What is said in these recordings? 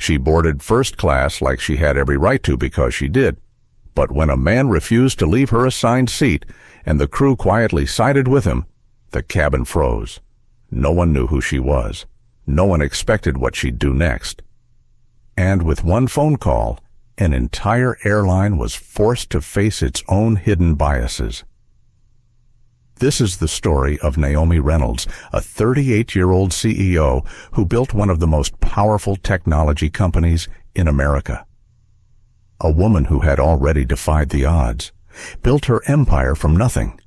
She boarded first class like she had every right to because she did. But when a man refused to leave her assigned seat and the crew quietly sided with him, the cabin froze. No one knew who she was. No one expected what she'd do next. And with one phone call, an entire airline was forced to face its own hidden biases. This is the story of Naomi Reynolds, a 38-year-old CEO who built one of the most powerful technology companies in America. A woman who had already defied the odds, built her empire from nothing,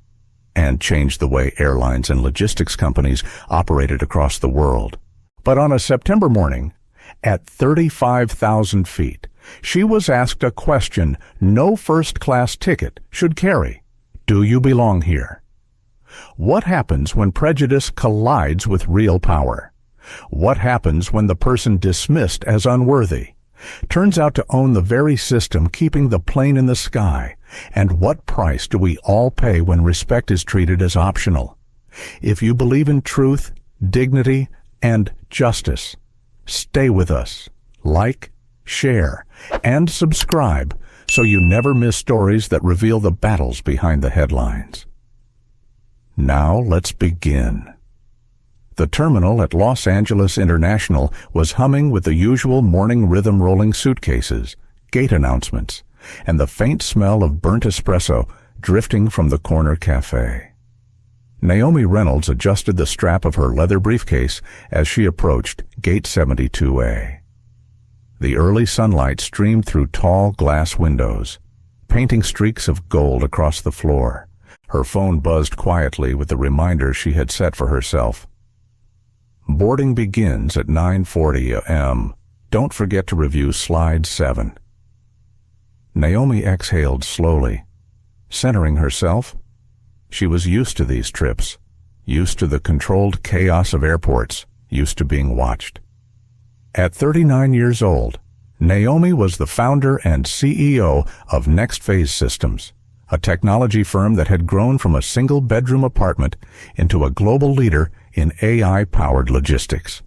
and changed the way airlines and logistics companies operated across the world. But on a September morning, at 35,000 feet, she was asked a question no first-class ticket should carry. Do you belong here? What happens when prejudice collides with real power? What happens when the person dismissed as unworthy turns out to own the very system keeping the plane in the sky? And what price do we all pay when respect is treated as optional? If you believe in truth, dignity, and justice, stay with us. Like, share, and subscribe so you never miss stories that reveal the battles behind the headlines. Now let's begin. The terminal at Los Angeles International was humming with the usual morning rhythm, rolling suitcases, gate announcements, and the faint smell of burnt espresso drifting from the corner cafe. Naomi Reynolds adjusted the strap of her leather briefcase as she approached Gate 72A. The early sunlight streamed through tall glass windows, painting streaks of gold across the floor. Her phone buzzed quietly with the reminder she had set for herself. Boarding begins at 9:40 a.m. Don't forget to review slide 7. Naomi exhaled slowly, centering herself. She was used to these trips, used to the controlled chaos of airports, used to being watched. At 39 years old, Naomi was the founder and CEO of NextPhase Systems, a technology firm that had grown from a single-bedroom apartment into a global leader in AI-powered logistics.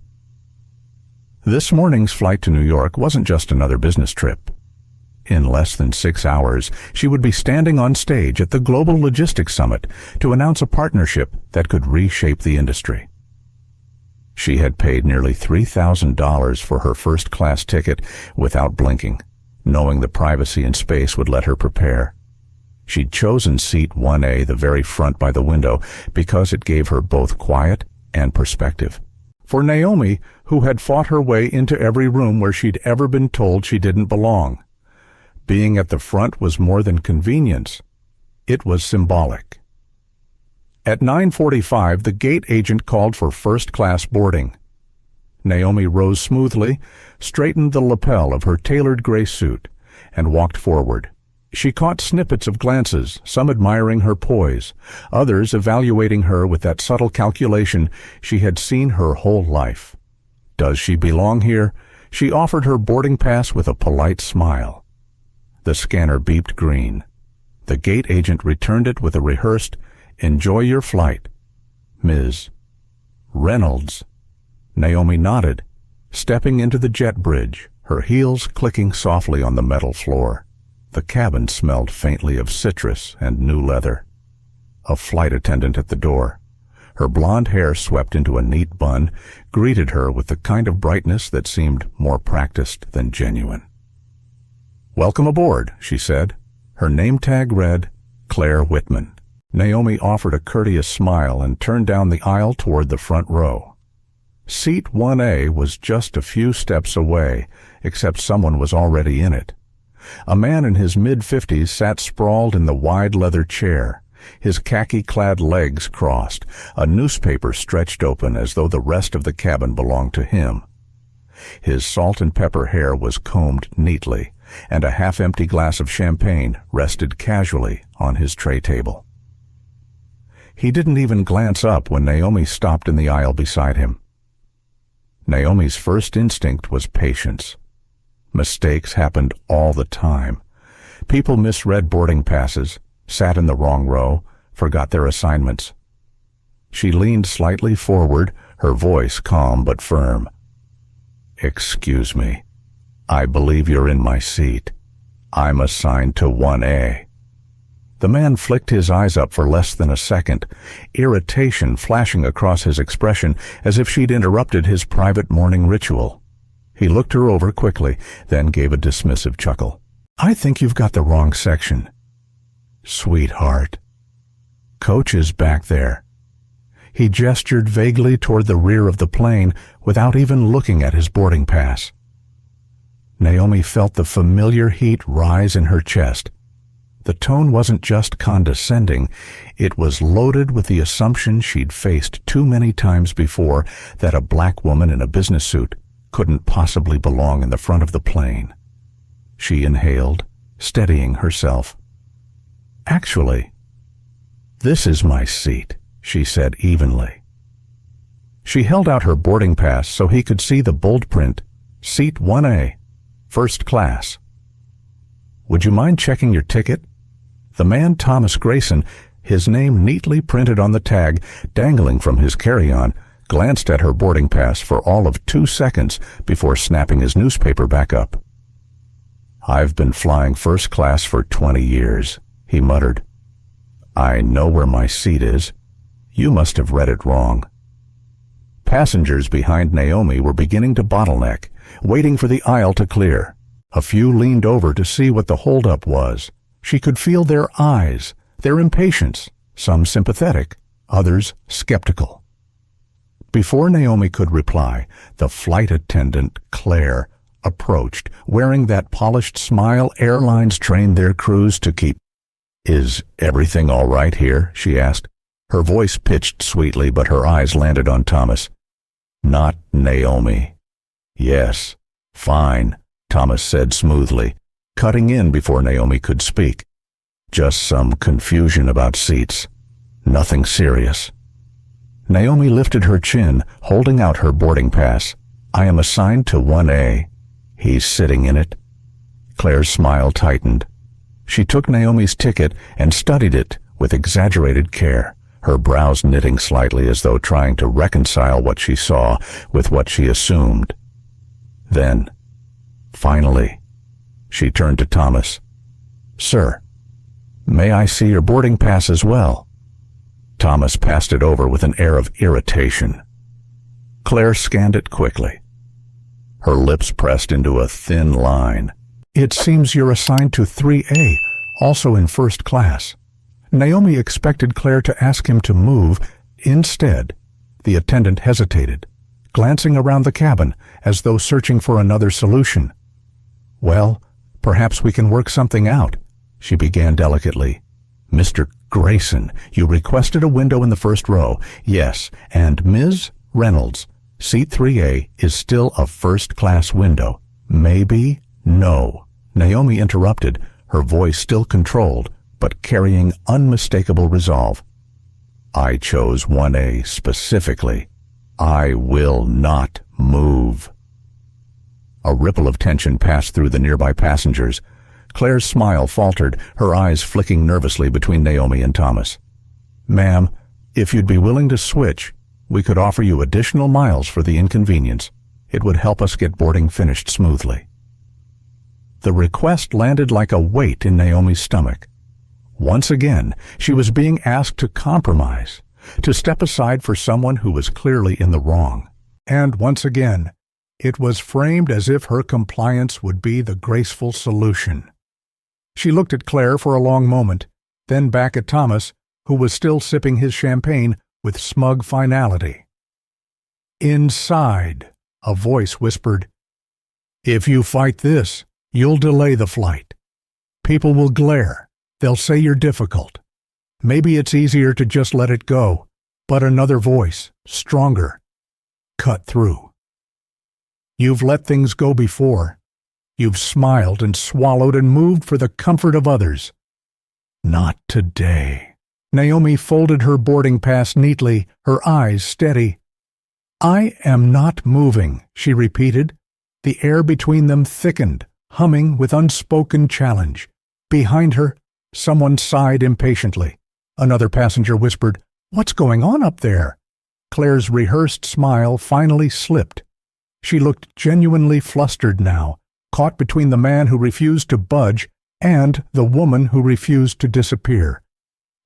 This morning's flight to New York wasn't just another business trip. In less than 6 hours, she would be standing on stage at the Global Logistics Summit to announce a partnership that could reshape the industry. She had paid nearly $3,000 for her first-class ticket without blinking, knowing the privacy and space would let her prepare. She'd chosen seat 1A, the very front by the window, because it gave her both quiet and perspective. For Naomi, who had fought her way into every room where she'd ever been told she didn't belong, being at the front was more than convenience. It was symbolic. At 9:45, the gate agent called for first-class boarding. Naomi rose smoothly, straightened the lapel of her tailored gray suit, and walked forward. She caught snippets of glances, some admiring her poise, others evaluating her with that subtle calculation she had seen her whole life. Does she belong here? She offered her boarding pass with a polite smile. The scanner beeped green. The gate agent returned it with a rehearsed, "Enjoy your flight, Ms. Reynolds." Naomi nodded, stepping into the jet bridge, her heels clicking softly on the metal floor. The cabin smelled faintly of citrus and new leather. A flight attendant at the door, her blonde hair swept into a neat bun, greeted her with the kind of brightness that seemed more practiced than genuine. "Welcome aboard," she said. Her name tag read, Claire Whitman. Naomi offered a courteous smile and turned down the aisle toward the front row. Seat 1A was just a few steps away, except someone was already in it. A man in his mid-50s sat sprawled in the wide leather chair, his khaki-clad legs crossed, a newspaper stretched open as though the rest of the cabin belonged to him. His salt and pepper hair was combed neatly, and a half-empty glass of champagne rested casually on his tray table. He didn't even glance up when Naomi stopped in the aisle beside him. Naomi's first instinct was patience. Mistakes happened all the time. People misread boarding passes, sat in the wrong row, forgot their assignments. She leaned slightly forward, her voice calm but firm. "Excuse me." I believe you're in my seat. I'm assigned to 1A. The man flicked his eyes up for less than a second, irritation flashing across his expression as if she'd interrupted his private morning ritual. He looked her over quickly, then gave a dismissive chuckle. I think you've got the wrong section. Sweetheart. Coach is back there. He gestured vaguely toward the rear of the plane without even looking at his boarding pass. Naomi felt the familiar heat rise in her chest. The tone wasn't just condescending, it was loaded with the assumption she'd faced too many times before that a black woman in a business suit couldn't possibly belong in the front of the plane. She inhaled, steadying herself. Actually, this is my seat, she said evenly. She held out her boarding pass so he could see the bold print, Seat 1A, First Class. Would you mind checking your ticket? The man, Thomas Grayson, his name neatly printed on the tag, dangling from his carry-on, glanced at her boarding pass for all of 2 seconds before snapping his newspaper back up. I've been flying first class for 20 years, he muttered. I know where my seat is. You must have read it wrong. Passengers behind Naomi were beginning to bottleneck, waiting for the aisle to clear. A few leaned over to see what the holdup was. She could feel their eyes, their impatience, some sympathetic, others skeptical. Before Naomi could reply, the flight attendant, Claire, approached, wearing that polished smile airlines train their crews to keep. Is everything all right here? She asked. Her voice pitched sweetly, but her eyes landed on Thomas. Not Naomi. Yes, fine, Thomas said smoothly, cutting in before Naomi could speak. Just some confusion about seats. Nothing serious. Naomi lifted her chin, holding out her boarding pass. I am assigned to 1A. He's sitting in it. Claire's smile tightened. She took Naomi's ticket and studied it with exaggerated care, her brows knitting slightly as though trying to reconcile what she saw with what she assumed. Then, finally, she turned to Thomas. Sir, may I see your boarding pass as well? Thomas passed it over with an air of irritation. Claire scanned it quickly. Her lips pressed into a thin line. It seems you're assigned to 3A, also in first class. Naomi expected Claire to ask him to move. Instead, the attendant hesitated, glancing around the cabin as though searching for another solution. Well, perhaps we can work something out, she began delicately. Mr. Grayson, you requested a window in the first row. Yes, and Ms. Reynolds, seat 3A is still a first-class window. Maybe? No. Naomi interrupted, her voice still controlled, but carrying unmistakable resolve. I chose 1A specifically. I will not move. A ripple of tension passed through the nearby passengers. Claire's smile faltered, her eyes flicking nervously between Naomi and Thomas. Ma'am, if you'd be willing to switch, we could offer you additional miles for the inconvenience. It would help us get boarding finished smoothly. The request landed like a weight in Naomi's stomach. Once again, she was being asked to compromise, to step aside for someone who was clearly in the wrong. And once again, it was framed as if her compliance would be the graceful solution. She looked at Claire for a long moment, then back at Thomas, who was still sipping his champagne with smug finality. Inside, a voice whispered, If you fight this, you'll delay the flight. People will glare. They'll say you're difficult. Maybe it's easier to just let it go, but another voice, stronger, cut through. You've let things go before. You've smiled and swallowed and moved for the comfort of others. Not today. Naomi folded her boarding pass neatly, her eyes steady. I am not moving, she repeated. The air between them thickened, humming with unspoken challenge. Behind her, someone sighed impatiently. Another passenger whispered, What's going on up there? Claire's rehearsed smile finally slipped. She looked genuinely flustered now, caught between the man who refused to budge and the woman who refused to disappear.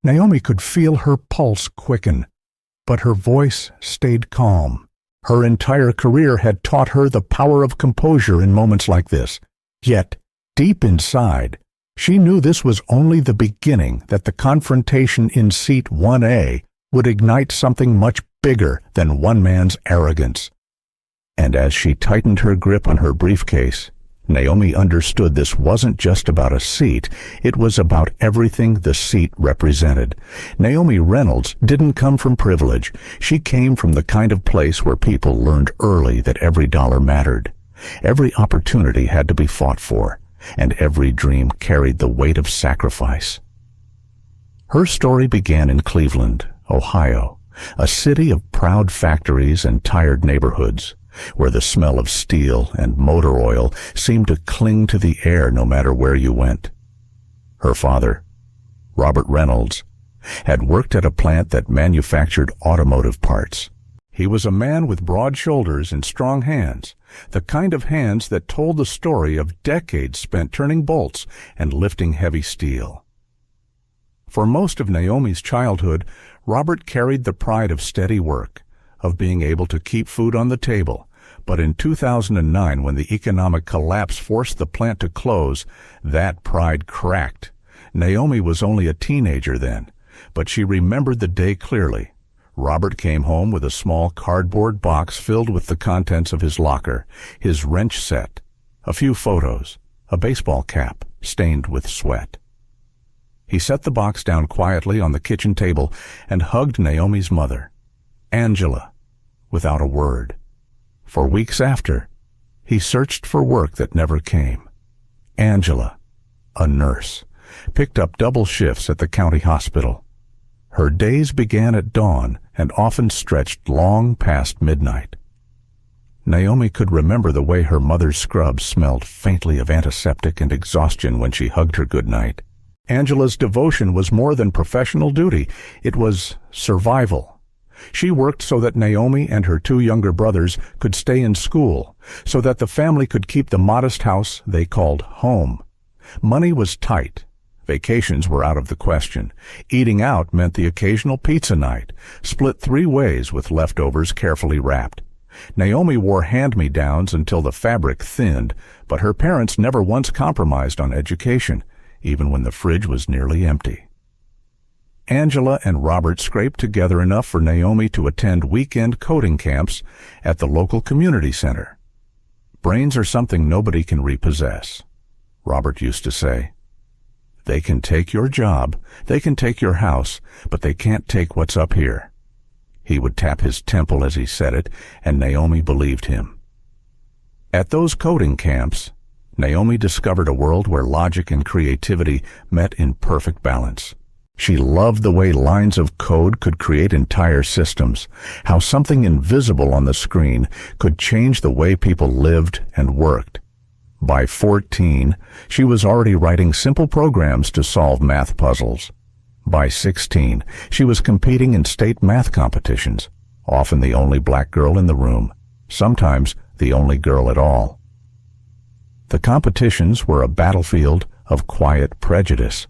Naomi could feel her pulse quicken, but her voice stayed calm. Her entire career had taught her the power of composure in moments like this. Yet, deep inside, she knew this was only the beginning, that the confrontation in seat 1A would ignite something much bigger than one man's arrogance. And as she tightened her grip on her briefcase, Naomi understood this wasn't just about a seat, it was about everything the seat represented. Naomi Reynolds didn't come from privilege. She came from the kind of place where people learned early that every dollar mattered. Every opportunity had to be fought for, and every dream carried the weight of sacrifice. Her story began in Cleveland, Ohio, a city of proud factories and tired neighborhoods, where the smell of steel and motor oil seemed to cling to the air no matter where you went. Her father, Robert Reynolds, had worked at a plant that manufactured automotive parts. He was a man with broad shoulders and strong hands, the kind of hands that told the story of decades spent turning bolts and lifting heavy steel. For most of Naomi's childhood, Robert carried the pride of steady work, of being able to keep food on the table. But in 2009, when the economic collapse forced the plant to close, that pride cracked. Naomi was only a teenager then, but she remembered the day clearly. Robert came home with a small cardboard box filled with the contents of his locker, his wrench set, a few photos, a baseball cap stained with sweat. He set the box down quietly on the kitchen table and hugged Naomi's mother, Angela, without a word. For weeks after, he searched for work that never came. Angela, a nurse, picked up double shifts at the county hospital. Her days began at dawn and often stretched long past midnight. Naomi could remember the way her mother's scrubs smelled faintly of antiseptic and exhaustion when she hugged her goodnight. Angela's devotion was more than professional duty. It was survival. She worked so that Naomi and her two younger brothers could stay in school, so that the family could keep the modest house they called home. Money was tight. Vacations were out of the question. Eating out meant the occasional pizza night, split 3 ways with leftovers carefully wrapped. Naomi wore hand-me-downs until the fabric thinned, but her parents never once compromised on education, even when the fridge was nearly empty. Angela and Robert scraped together enough for Naomi to attend weekend coding camps at the local community center. Brains are something nobody can repossess, Robert used to say. They can take your job, they can take your house, but they can't take what's up here. He would tap his temple as he said it, and Naomi believed him. At those coding camps, Naomi discovered a world where logic and creativity met in perfect balance. She loved the way lines of code could create entire systems, how something invisible on the screen could change the way people lived and worked. By 14, she was already writing simple programs to solve math puzzles. By 16, she was competing in state math competitions, often the only black girl in the room, sometimes the only girl at all. The competitions were a battlefield of quiet prejudice.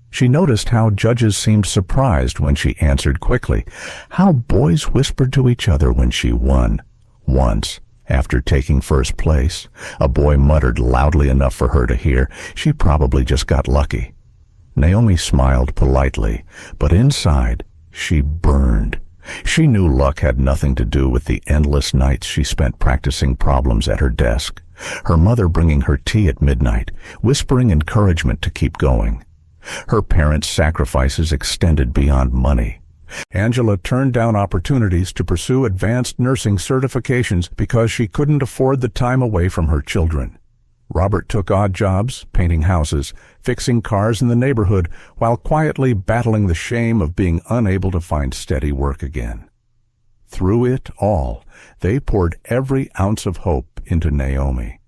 She noticed how judges seemed surprised when she answered quickly, how boys whispered to each other when she won. Once, after taking first place, a boy muttered loudly enough for her to hear, "She probably just got lucky." Naomi smiled politely, but inside, she burned. She knew luck had nothing to do with the endless nights she spent practicing problems at her desk, her mother bringing her tea at midnight, whispering encouragement to keep going. Her parents' sacrifices extended beyond money. Angela turned down opportunities to pursue advanced nursing certifications because she couldn't afford the time away from her children. Robert took odd jobs, painting houses, fixing cars in the neighborhood, while quietly battling the shame of being unable to find steady work again. Through it all, they poured every ounce of hope into Naomi.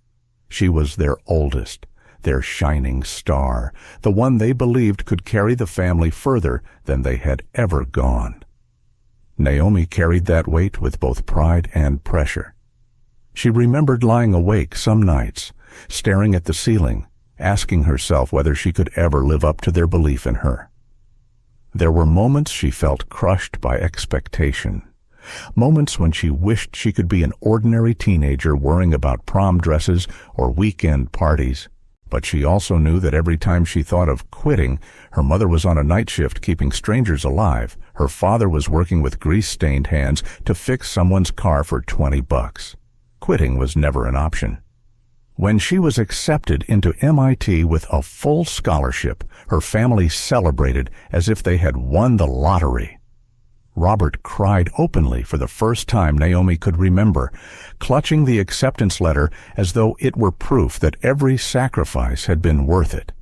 She was their oldest, their shining star, the one they believed could carry the family further than they had ever gone. Naomi carried that weight with both pride and pressure. She remembered lying awake some nights, staring at the ceiling, asking herself whether she could ever live up to their belief in her. There were moments she felt crushed by expectation. Moments when she wished she could be an ordinary teenager worrying about prom dresses or weekend parties. But she also knew that every time she thought of quitting, her mother was on a night shift keeping strangers alive. Her father was working with grease-stained hands to fix someone's car for $20. Quitting was never an option. When she was accepted into MIT with a full scholarship, her family celebrated as if they had won the lottery. Robert cried openly for the first time Naomi could remember, clutching the acceptance letter as though it were proof that every sacrifice had been worth it.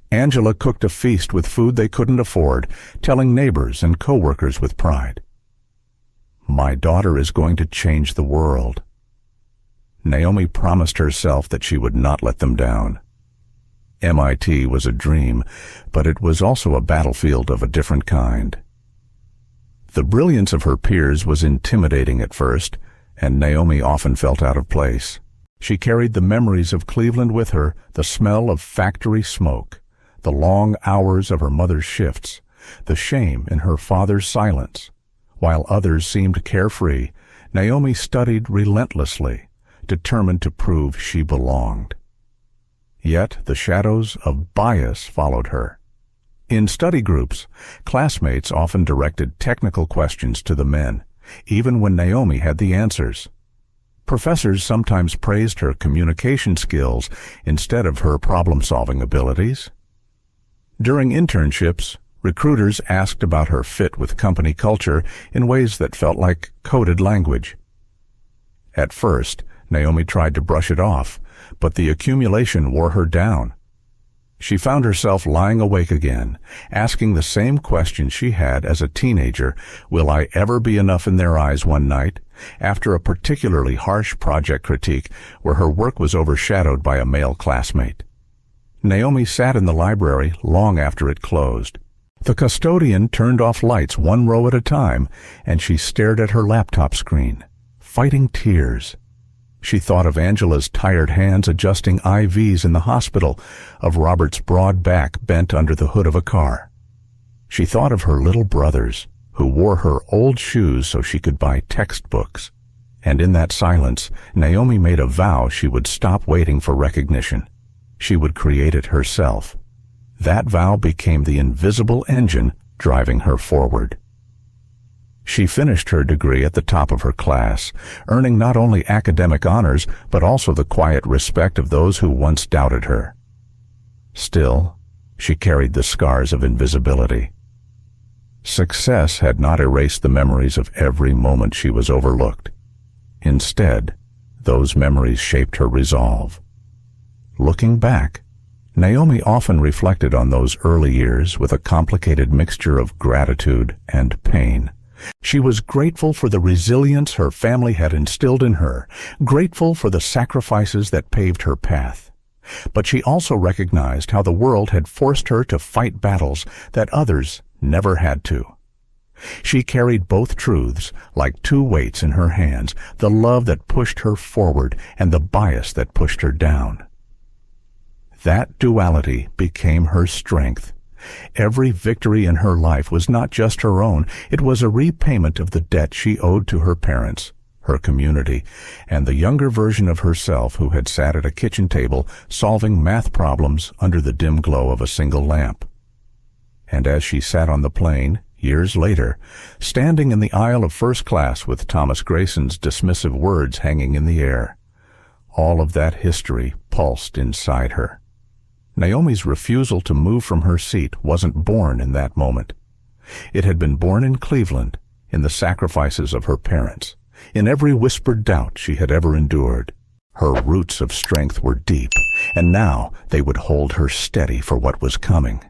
Angela cooked a feast with food they couldn't afford, telling neighbors and co-workers with pride, "My daughter is going to change the world." Naomi promised herself that she would not let them down. MIT was a dream, but it was also a battlefield of a different kind. The brilliance of her peers was intimidating at first, and Naomi often felt out of place. She carried the memories of Cleveland with her, the smell of factory smoke, the long hours of her mother's shifts, the shame in her father's silence. While others seemed carefree, Naomi studied relentlessly, determined to prove she belonged. Yet the shadows of bias followed her. In study groups, classmates often directed technical questions to the men, even when Naomi had the answers. Professors sometimes praised her communication skills instead of her problem-solving abilities. During internships, recruiters asked about her fit with company culture in ways that felt like coded language. At first, Naomi tried to brush it off, but the accumulation wore her down. She found herself lying awake again, asking the same question she had as a teenager, "Will I ever be enough in their eyes one night?" after a particularly harsh project critique where her work was overshadowed by a male classmate. Naomi sat in the library long after it closed. The custodian turned off lights one row at a time, and she stared at her laptop screen, fighting tears. She thought of Angela's tired hands adjusting IVs in the hospital, of Robert's broad back bent under the hood of a car. She thought of her little brothers, who wore her old shoes so she could buy textbooks. And in that silence, Naomi made a vow she would stop waiting for recognition. She would create it herself. That vow became the invisible engine driving her forward. She finished her degree at the top of her class, earning not only academic honors but also the quiet respect of those who once doubted her. Still, she carried the scars of invisibility. Success had not erased the memories of every moment she was overlooked. Instead, those memories shaped her resolve. Looking back, Naomi often reflected on those early years with a complicated mixture of gratitude and pain. She was grateful for the resilience her family had instilled in her, grateful for the sacrifices that paved her path. But she also recognized how the world had forced her to fight battles that others never had to. She carried both truths like two weights in her hands, the love that pushed her forward and the bias that pushed her down. That duality became her strength. Every victory in her life was not just her own, it was a repayment of the debt she owed to her parents, her community, and the younger version of herself who had sat at a kitchen table solving math problems under the dim glow of a single lamp. And as she sat on the plane, years later, standing in the aisle of first class with Thomas Grayson's dismissive words hanging in the air, all of that history pulsed inside her. Naomi's refusal to move from her seat wasn't born in that moment. It had been born in Cleveland, in the sacrifices of her parents, in every whispered doubt she had ever endured. Her roots of strength were deep, and now they would hold her steady for what was coming.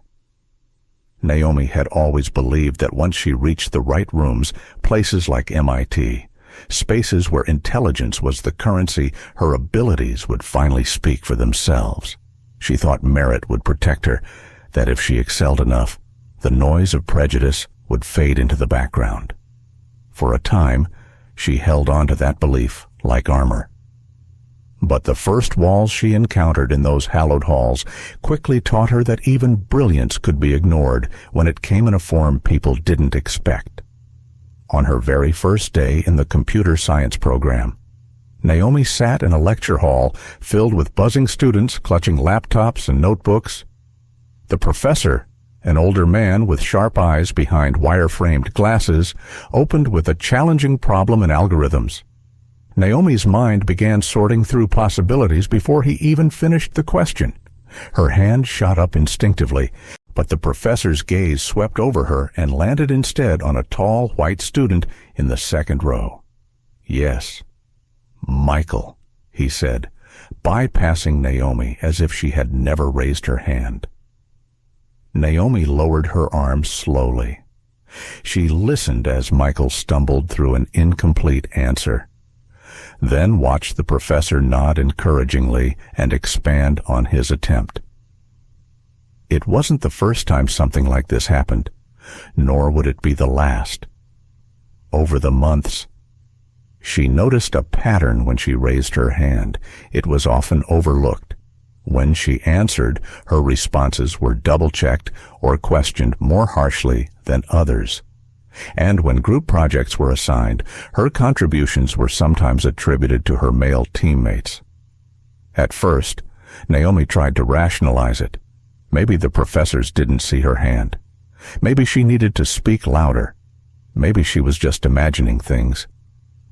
Naomi had always believed that once she reached the right rooms, places like MIT, spaces where intelligence was the currency, her abilities would finally speak for themselves. She thought merit would protect her, that if she excelled enough, the noise of prejudice would fade into the background. For a time, she held on to that belief like armor. But the first walls she encountered in those hallowed halls quickly taught her that even brilliance could be ignored when it came in a form people didn't expect. On her very first day in the computer science program, Naomi sat in a lecture hall filled with buzzing students clutching laptops and notebooks. The professor, an older man with sharp eyes behind wire-framed glasses, opened with a challenging problem in algorithms. Naomi's mind began sorting through possibilities before he even finished the question. Her hand shot up instinctively, but the professor's gaze swept over her and landed instead on a tall white student in the second row. "Yes, Michael," he said, bypassing Naomi as if she had never raised her hand. Naomi lowered her arms slowly. She listened as Michael stumbled through an incomplete answer, then watched the professor nod encouragingly and expand on his attempt. It wasn't the first time something like this happened, nor would it be the last. Over the months, she noticed a pattern when she raised her hand. It was often overlooked. When she answered, her responses were double-checked or questioned more harshly than others. And when group projects were assigned, her contributions were sometimes attributed to her male teammates. At first, Naomi tried to rationalize it. Maybe the professors didn't see her hand. Maybe she needed to speak louder. Maybe she was just imagining things.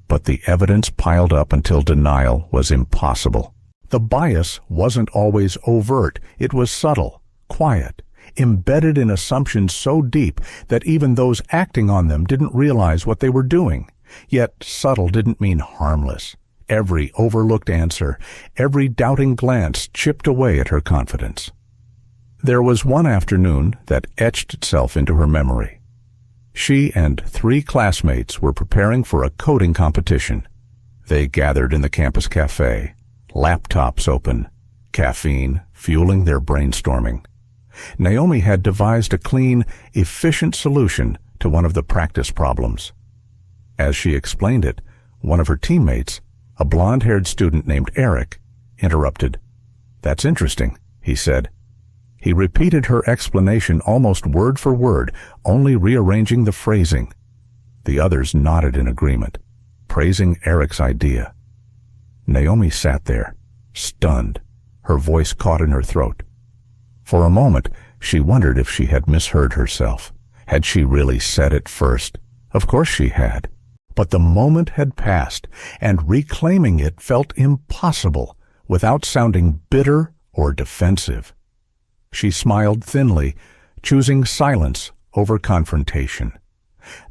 But the evidence piled up until denial was impossible. The bias wasn't always overt. It was subtle, quiet, embedded in assumptions so deep that even those acting on them didn't realize what they were doing. Yet subtle didn't mean harmless. Every overlooked answer, every doubting glance chipped away at her confidence. There was one afternoon that etched itself into her memory. She and 3 classmates were preparing for a coding competition. They gathered in the campus cafe, laptops open, caffeine fueling their brainstorming. Naomi had devised a clean, efficient solution to one of the practice problems. As she explained it, one of her teammates, a blonde-haired student named Eric, interrupted. "That's interesting," he said. He repeated her explanation almost word for word, only rearranging the phrasing. The others nodded in agreement, praising Eric's idea. Naomi sat there, stunned, her voice caught in her throat. For a moment, she wondered if she had misheard herself. Had she really said it first? Of course she had. But the moment had passed, and reclaiming it felt impossible without sounding bitter or defensive. She smiled thinly, choosing silence over confrontation.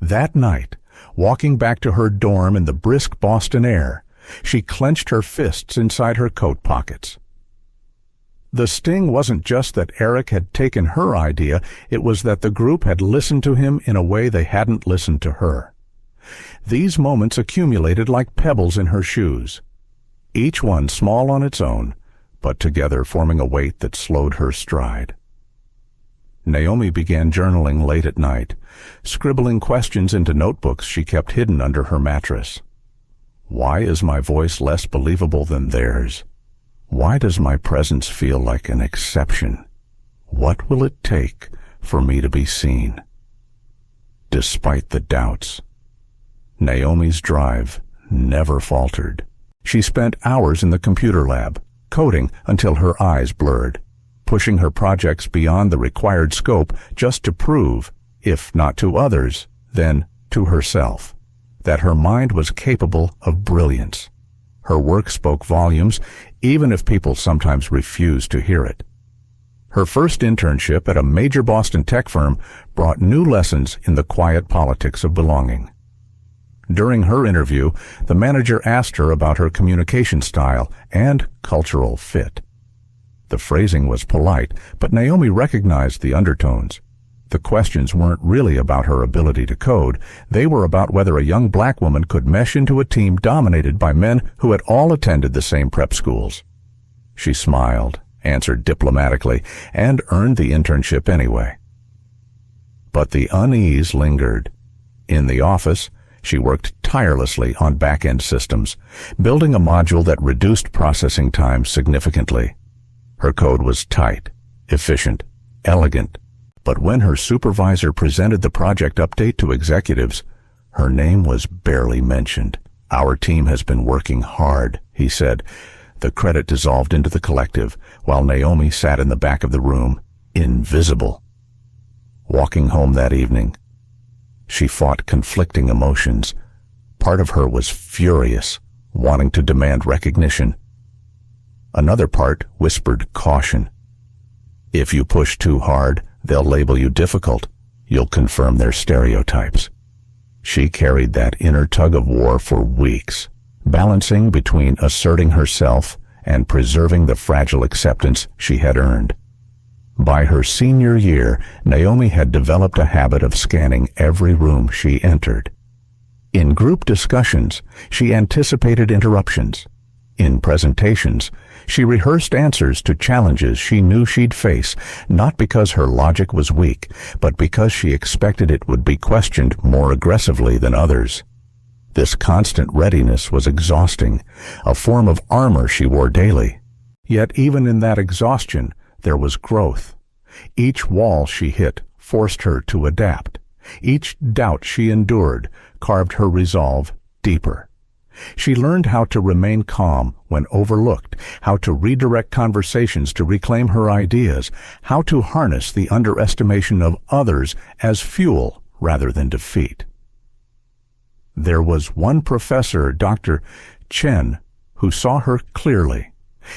That night, walking back to her dorm in the brisk Boston air, she clenched her fists inside her coat pockets. The sting wasn't just that Eric had taken her idea, it was that the group had listened to him in a way they hadn't listened to her. These moments accumulated like pebbles in her shoes, each one small on its own, but together forming a weight that slowed her stride. Naomi began journaling late at night, scribbling questions into notebooks she kept hidden under her mattress. Why is my voice less believable than theirs? Why does my presence feel like an exception? What will it take for me to be seen? Despite the doubts, Naomi's drive never faltered. She spent hours in the computer lab, coding until her eyes blurred, pushing her projects beyond the required scope just to prove, if not to others, then to herself, that her mind was capable of brilliance. Her work spoke volumes, even if people sometimes refused to hear it. Her first internship at a major Boston tech firm brought new lessons in the quiet politics of belonging. During her interview, the manager asked her about her communication style and cultural fit. The phrasing was polite, but Naomi recognized the undertones. The questions weren't really about her ability to code. They were about whether a young black woman could mesh into a team dominated by men who had all attended the same prep schools. She smiled, answered diplomatically, and earned the internship anyway. But the unease lingered. In the office, She worked tirelessly on back-end systems, building a module that reduced processing time significantly. Her code was tight, efficient, elegant, but when her supervisor presented the project update to executives, her name was barely mentioned. "Our team has been working hard," he said. The credit dissolved into the collective, while Naomi sat in the back of the room, invisible. Walking home that evening, she fought conflicting emotions. Part of her was furious, wanting to demand recognition. Another part whispered caution. If you push too hard, they'll label you difficult. You'll confirm their stereotypes. She carried that inner tug-of-war for weeks, balancing between asserting herself and preserving the fragile acceptance she had earned. By her senior year, Naomi had developed a habit of scanning every room she entered. In group discussions, she anticipated interruptions. In presentations, she rehearsed answers to challenges she knew she'd face, not because her logic was weak, but because she expected it would be questioned more aggressively than others. This constant readiness was exhausting, a form of armor she wore daily. Yet even in that exhaustion, there was growth. Each wall she hit forced her to adapt. Each doubt she endured carved her resolve deeper. She learned how to remain calm when overlooked, how to redirect conversations to reclaim her ideas, how to harness the underestimation of others as fuel rather than defeat. There was one professor, Dr. Chen, who saw her clearly.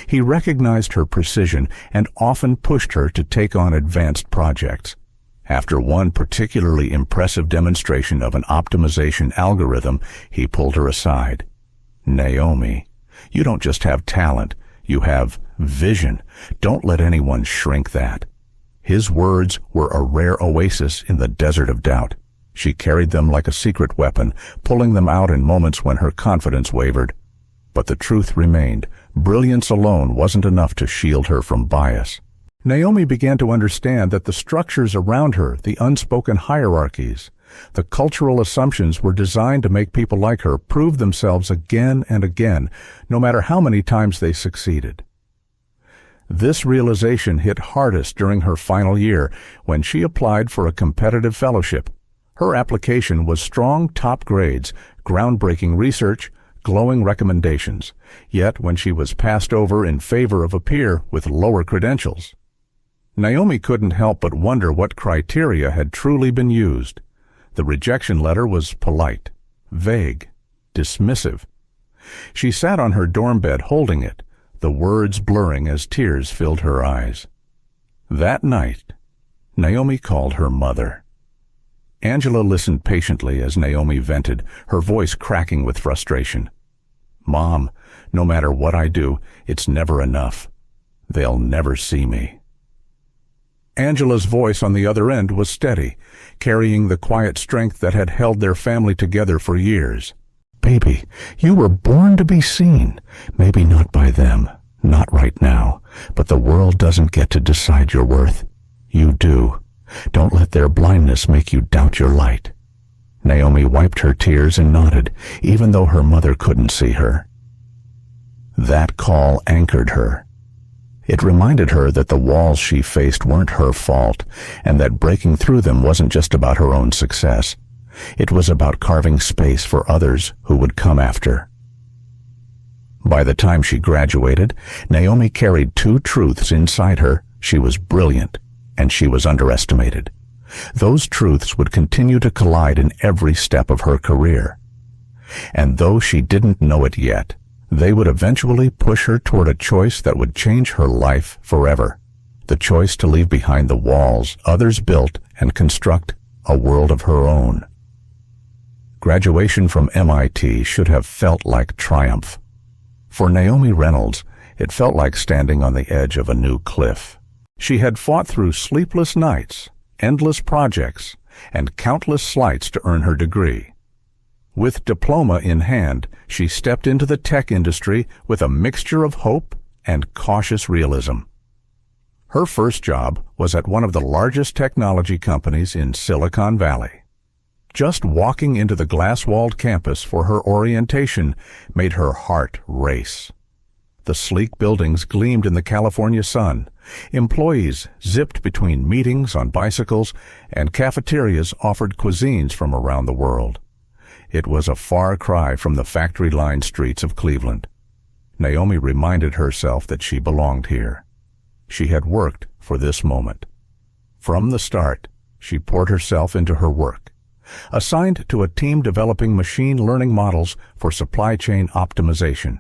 He recognized her precision and often pushed her to take on advanced projects. After one particularly impressive demonstration of an optimization algorithm, he pulled her aside. "Naomi, you don't just have talent, you have vision. Don't let anyone shrink that." His words were a rare oasis in the desert of doubt. She carried them like a secret weapon, pulling them out in moments when her confidence wavered. But the truth remained. Brilliance alone wasn't enough to shield her from bias. Naomi began to understand that the structures around her, the unspoken hierarchies, the cultural assumptions were designed to make people like her prove themselves again and again, no matter how many times they succeeded. This realization hit hardest during her final year when she applied for a competitive fellowship. Her application was strong top grades, groundbreaking research, glowing recommendations, yet when she was passed over in favor of a peer with lower credentials, Naomi couldn't help but wonder what criteria had truly been used. The rejection letter was polite, vague, dismissive. She sat on her dorm bed holding it, the words blurring as tears filled her eyes. That night, Naomi called her mother. Angela listened patiently as Naomi vented, her voice cracking with frustration. "Mom, no matter what I do, it's never enough. They'll never see me." Angela's voice on the other end was steady, carrying the quiet strength that had held their family together for years. "Baby, you were born to be seen. Maybe not by them, not right now, but the world doesn't get to decide your worth. You do. Don't let their blindness make you doubt your light." Naomi wiped her tears and nodded, even though her mother couldn't see her. That call anchored her. It reminded her that the walls she faced weren't her fault, and that breaking through them wasn't just about her own success. It was about carving space for others who would come after. By the time she graduated, Naomi carried two truths inside her. She was brilliant, and she was underestimated. Those truths would continue to collide in every step of her career. And though she didn't know it yet, they would eventually push her toward a choice that would change her life forever. The choice to leave behind the walls others built and construct a world of her own. Graduation from MIT should have felt like triumph. For Naomi Reynolds, it felt like standing on the edge of a new cliff. She had fought through sleepless nights, endless projects, and countless slights to earn her degree. With diploma in hand, she stepped into the tech industry with a mixture of hope and cautious realism. Her first job was at one of the largest technology companies in Silicon Valley. Just walking into the glass-walled campus for her orientation made her heart race. The sleek buildings gleamed in the California sun. Employees zipped between meetings on bicycles, and cafeterias offered cuisines from around the world. It was a far cry from the factory-lined streets of Cleveland. Naomi reminded herself that she belonged here. She had worked for this moment. From the start, she poured herself into her work. Assigned to a team developing machine learning models for supply chain optimization,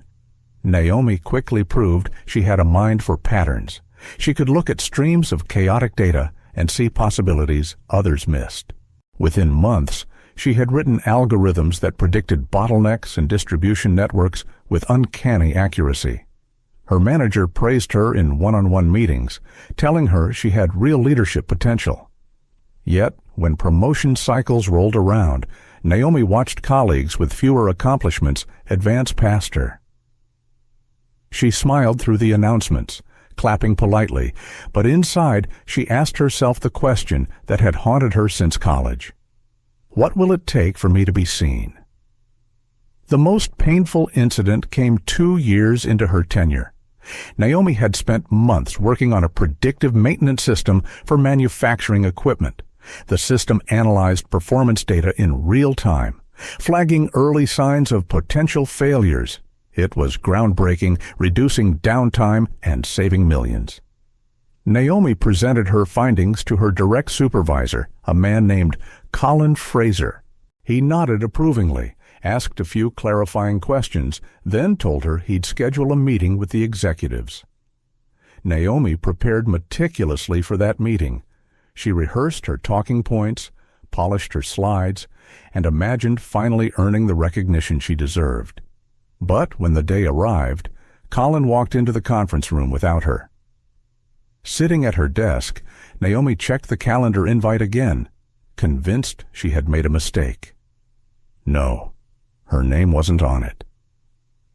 Naomi quickly proved she had a mind for patterns. She could look at streams of chaotic data and see possibilities others missed. Within months, she had written algorithms that predicted bottlenecks in distribution networks with uncanny accuracy. Her manager praised her in one-on-one meetings, telling her she had real leadership potential. Yet, when promotion cycles rolled around, Naomi watched colleagues with fewer accomplishments advance past her. She smiled through the announcements, clapping politely, but inside she asked herself the question that had haunted her since college. What will it take for me to be seen? The most painful incident came 2 years into her tenure. Naomi had spent months working on a predictive maintenance system for manufacturing equipment. The system analyzed performance data in real time, flagging early signs of potential failures. It was groundbreaking, reducing downtime and saving millions. Naomi presented her findings to her direct supervisor, a man named Colin Fraser. He nodded approvingly, asked a few clarifying questions, then told her he'd schedule a meeting with the executives. Naomi prepared meticulously for that meeting. She rehearsed her talking points, polished her slides, and imagined finally earning the recognition she deserved. But when the day arrived, Colin walked into the conference room without her. Sitting at her desk, Naomi checked the calendar invite again, convinced she had made a mistake. No, her name wasn't on it.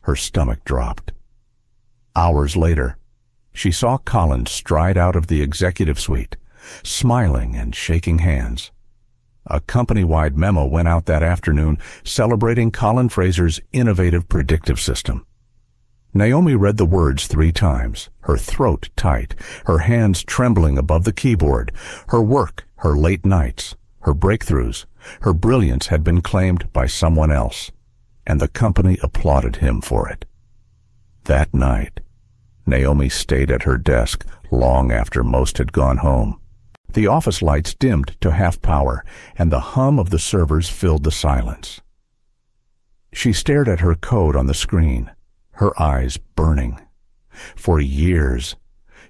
Her stomach dropped. Hours later, she saw Colin stride out of the executive suite, smiling and shaking hands. A company-wide memo went out that afternoon celebrating Colin Fraser's innovative predictive system. Naomi read the words 3 times, her throat tight, her hands trembling above the keyboard. Her work, her late nights, her breakthroughs, her brilliance had been claimed by someone else, and the company applauded him for it. That night, Naomi stayed at her desk long after most had gone home. The office lights dimmed to half power, and the hum of the servers filled the silence. She stared at her code on the screen, her eyes burning. For years,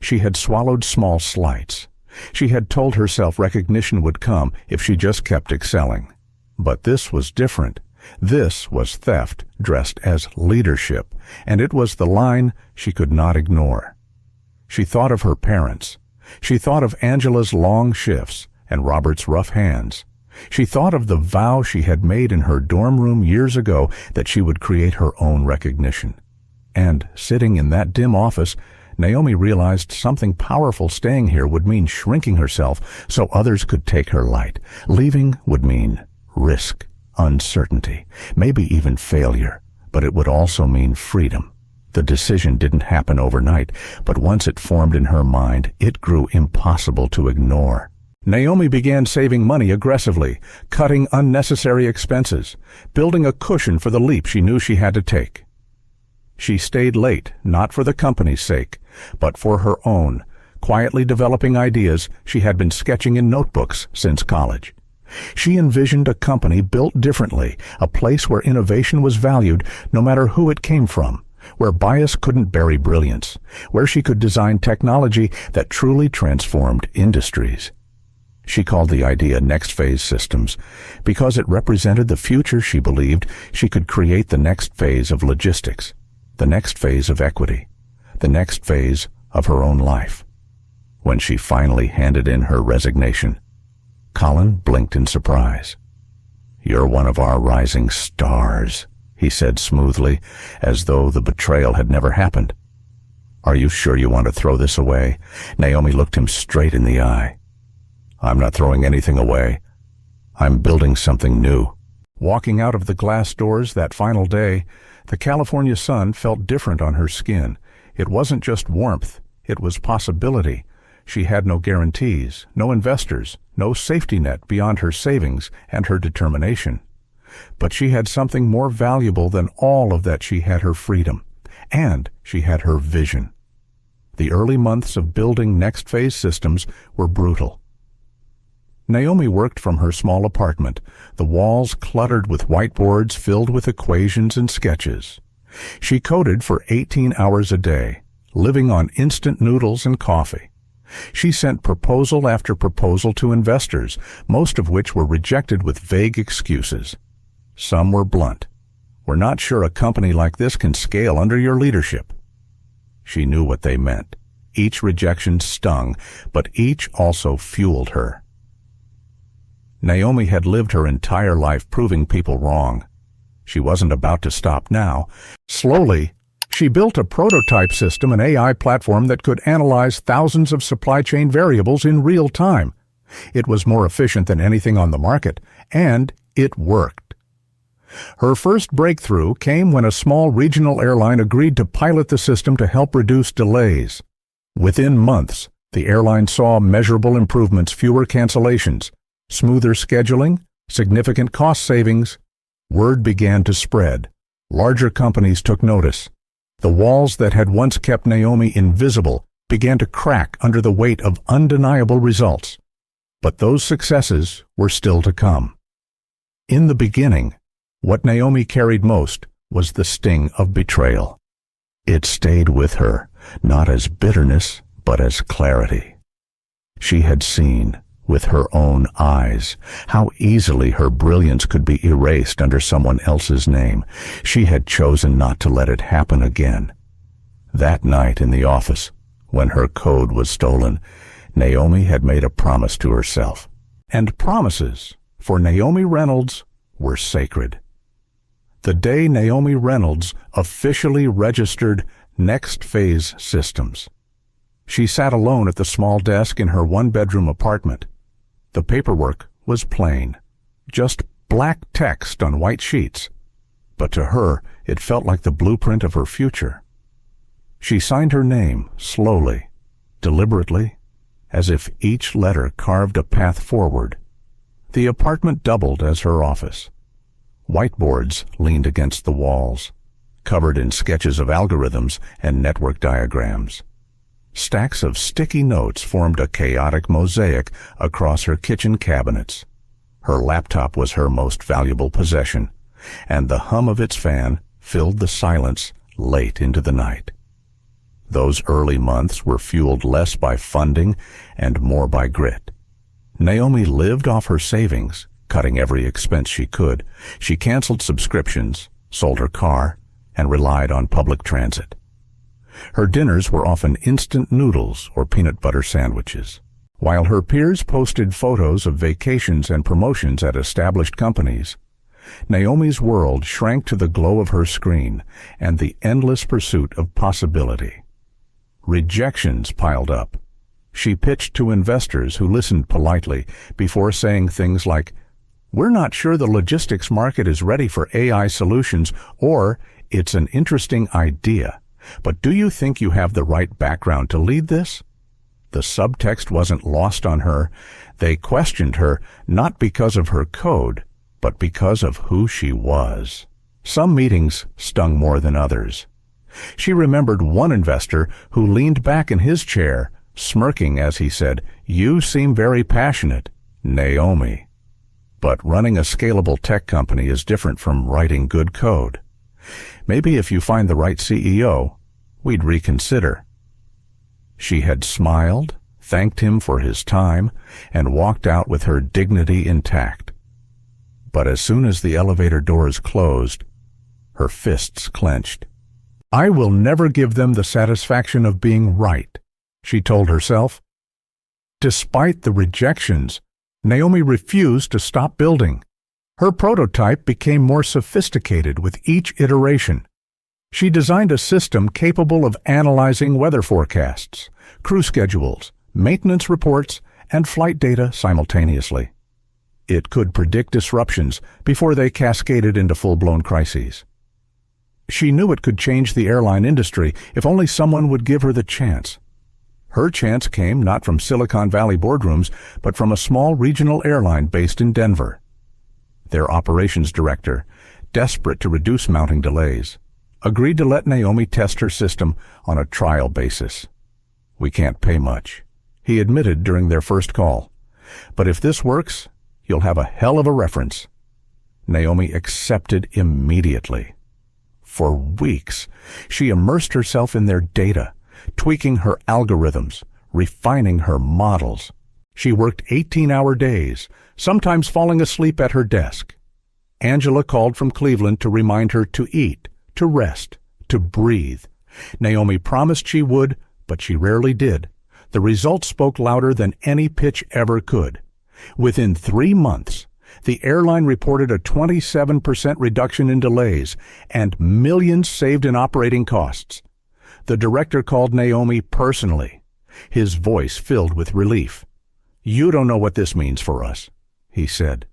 she had swallowed small slights. She had told herself recognition would come if she just kept excelling. But this was different. This was theft dressed as leadership, and it was the line she could not ignore. She thought of her parents. She thought of Angela's long shifts and Robert's rough hands. She thought of the vow she had made in her dorm room years ago that she would create her own recognition. And sitting in that dim office, Naomi realized something powerful staying here would mean shrinking herself so others could take her light. Leaving would mean risk, uncertainty, maybe even failure, but it would also mean freedom. The decision didn't happen overnight, but once it formed in her mind, it grew impossible to ignore. Naomi began saving money aggressively, cutting unnecessary expenses, building a cushion for the leap she knew she had to take. She stayed late, not for the company's sake, but for her own, quietly developing ideas she had been sketching in notebooks since college. She envisioned a company built differently, a place where innovation was valued no matter who it came from, where bias couldn't bury brilliance, where she could design technology that truly transformed industries. She called the idea NextPhase Systems because it represented the future she believed she could create, the next phase of logistics, the next phase of equity, the next phase of her own life. When she finally handed in her resignation, Colin blinked in surprise. "You're one of our rising stars," he said smoothly, as though the betrayal had never happened. "Are you sure you want to throw this away?" Naomi looked him straight in the eye. "I'm not throwing anything away. I'm building something new. Walking out of the glass doors that final day, the California sun felt different on her skin. It wasn't just warmth, it was possibility. She had no guarantees, no investors, no safety net beyond her savings and her determination. But she had something more valuable than all of that. She had her freedom, and she had her vision. The early months of building NextPhase Systems were brutal. Naomi worked from her small apartment, the walls cluttered with whiteboards filled with equations and sketches. She coded for 18 hours a day, living on instant noodles and coffee. She sent proposal after proposal to investors, most of which were rejected with vague excuses. Some were blunt. "We're not sure a company like this can scale under your leadership." She knew what they meant. Each rejection stung, but each also fueled her. Naomi had lived her entire life proving people wrong. She wasn't about to stop now. Slowly, she built a prototype system, an AI platform that could analyze thousands of supply chain variables in real time. It was more efficient than anything on the market, and it worked. Her first breakthrough came when a small regional airline agreed to pilot the system to help reduce delays. Within months, the airline saw measurable improvements, fewer cancellations, smoother scheduling, significant cost savings. Word began to spread. Larger companies took notice. The walls that had once kept Naomi invisible began to crack under the weight of undeniable results. But those successes were still to come. In the beginning, what Naomi carried most was the sting of betrayal. It stayed with her, not as bitterness, but as clarity. She had seen, with her own eyes, how easily her brilliance could be erased under someone else's name. She had chosen not to let it happen again. That night in the office, when her code was stolen, Naomi had made a promise to herself. And promises, for Naomi Reynolds, were sacred. The day Naomi Reynolds officially registered NextPhase Systems. She sat alone at the small desk in her one-bedroom apartment. The paperwork was plain, just black text on white sheets. But to her, it felt like the blueprint of her future. She signed her name slowly, deliberately, as if each letter carved a path forward. The apartment doubled as her office. Whiteboards leaned against the walls, covered in sketches of algorithms and network diagrams. Stacks of sticky notes formed a chaotic mosaic across her kitchen cabinets. Her laptop was her most valuable possession, and the hum of its fan filled the silence late into the night. Those early months were fueled less by funding and more by grit. Naomi lived off her savings, cutting every expense she could. She canceled subscriptions, sold her car, and relied on public transit. Her dinners were often instant noodles or peanut butter sandwiches. While her peers posted photos of vacations and promotions at established companies, Naomi's world shrank to the glow of her screen and the endless pursuit of possibility. Rejections piled up. She pitched to investors who listened politely before saying things like, "We're not sure the logistics market is ready for AI solutions," or "It's an interesting idea, but do you think you have the right background to lead this?" The subtext wasn't lost on her. They questioned her not because of her code, but because of who she was. Some meetings stung more than others. She remembered one investor who leaned back in his chair, smirking as he said, "You seem very passionate, Naomi." But running a scalable tech company is different from writing good code. Maybe if you find the right CEO, we'd reconsider. She had smiled, thanked him for his time, and walked out with her dignity intact. But as soon as the elevator doors closed, her fists clenched. "I will never give them the satisfaction of being right," she told herself. Despite the rejections, Naomi refused to stop building. Her prototype became more sophisticated with each iteration. She designed a system capable of analyzing weather forecasts, crew schedules, maintenance reports, and flight data simultaneously. It could predict disruptions before they cascaded into full-blown crises. She knew it could change the airline industry if only someone would give her the chance. Her chance came not from Silicon Valley boardrooms, but from a small regional airline based in Denver. Their operations director, desperate to reduce mounting delays, agreed to let Naomi test her system on a trial basis. "We can't pay much," he admitted during their first call. "But if this works, you'll have a hell of a reference." Naomi accepted immediately. For weeks, she immersed herself in their data, tweaking her algorithms, refining her models. She worked 18-hour days, sometimes falling asleep at her desk. Angela called from Cleveland to remind her to eat, to rest, to breathe. Naomi promised she would, but she rarely did. The results spoke louder than any pitch ever could. Within 3 months, the airline reported a 27% reduction in delays and millions saved in operating costs. The director called Naomi personally, his voice filled with relief. "You don't know what this means for us," he said.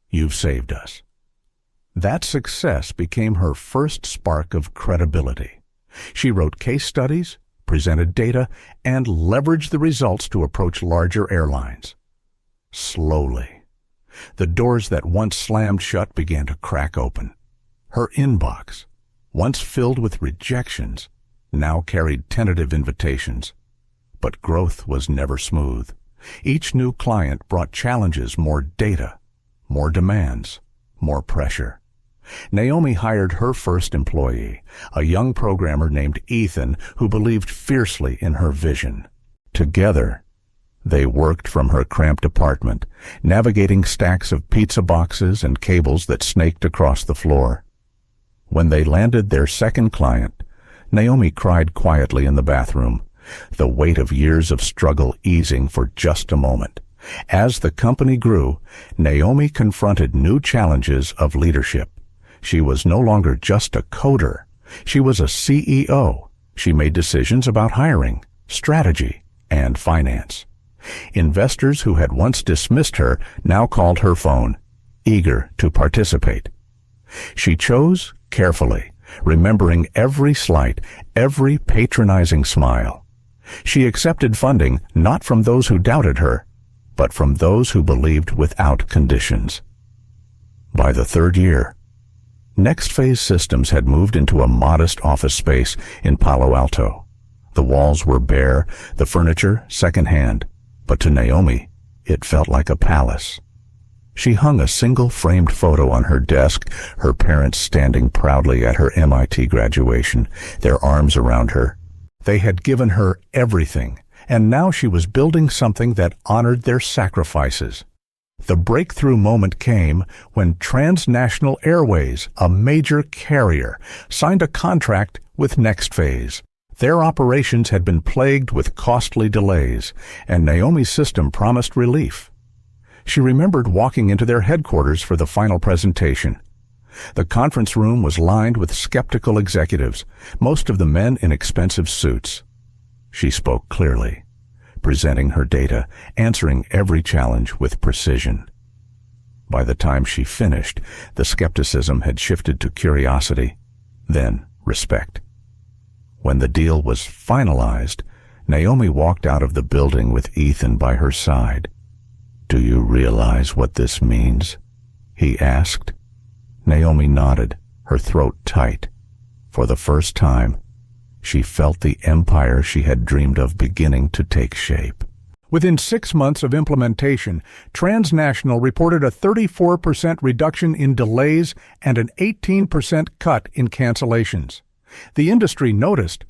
"You've saved us." That success became her first spark of credibility. She wrote case studies, presented data, and leveraged the results to approach larger airlines. Slowly, the doors that once slammed shut began to crack open. Her inbox, once filled with rejections, now carried tentative invitations. But growth was never smooth. Each new client brought challenges, more data, more demands, more pressure. Naomi hired her first employee, a young programmer named Ethan who believed fiercely in her vision. Together, they worked from her cramped apartment, navigating stacks of pizza boxes and cables that snaked across the floor. When they landed their second client, Naomi cried quietly in the bathroom, the weight of years of struggle easing for just a moment. As the company grew, Naomi confronted new challenges of leadership. She was no longer just a coder. She was a CEO. She made decisions about hiring, strategy, and finance. Investors who had once dismissed her now called her phone, eager to participate. She chose carefully, remembering every slight, every patronizing smile. She accepted funding not from those who doubted her, but from those who believed without conditions. By the 3rd year, NextPhase Systems had moved into a modest office space in Palo Alto. The walls were bare, the furniture secondhand, but to Naomi, it felt like a palace. She hung a single framed photo on her desk, her parents standing proudly at her MIT graduation, their arms around her. They had given her everything, and now she was building something that honored their sacrifices. The breakthrough moment came when Transnational Airways, a major carrier, signed a contract with NextPhase. Their operations had been plagued with costly delays, and Naomi's system promised relief. She remembered walking into their headquarters for the final presentation. The conference room was lined with skeptical executives, most of the men in expensive suits. She spoke clearly, presenting her data, answering every challenge with precision. By the time she finished, the skepticism had shifted to curiosity, then respect. When the deal was finalized, Naomi walked out of the building with Ethan by her side. "Do you realize what this means?" he asked. Naomi nodded, her throat tight. For the first time, she felt the empire she had dreamed of beginning to take shape. Within 6 months of implementation, Transnational reported a 34% reduction in delays and an 18% cut in cancellations. The industry noticed.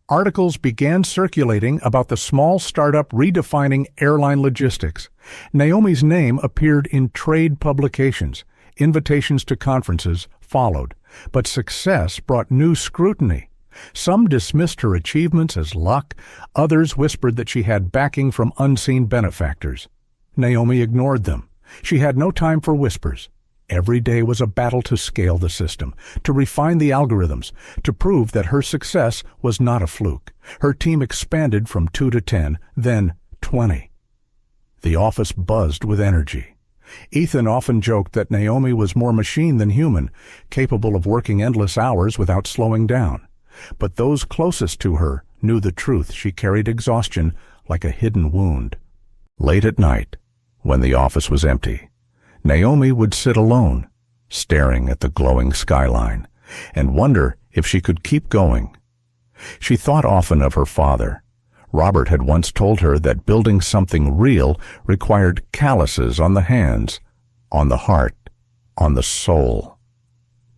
Articles began circulating about the small startup redefining airline logistics. Naomi's name appeared in trade publications. Invitations to conferences followed, but success brought new scrutiny. Some dismissed her achievements as luck, others whispered that she had backing from unseen benefactors. Naomi ignored them. She had no time for whispers. Every day was a battle to scale the system, to refine the algorithms, to prove that her success was not a fluke. Her team expanded from 2 to 10, then 20. The office buzzed with energy. Ethan often joked that Naomi was more machine than human, capable of working endless hours without slowing down. But those closest to her knew the truth. She carried exhaustion like a hidden wound. Late at night, when the office was empty, Naomi would sit alone, staring at the glowing skyline, and wonder if she could keep going. She thought often of her father. Robert had once told her that building something real required calluses on the hands, on the heart, on the soul.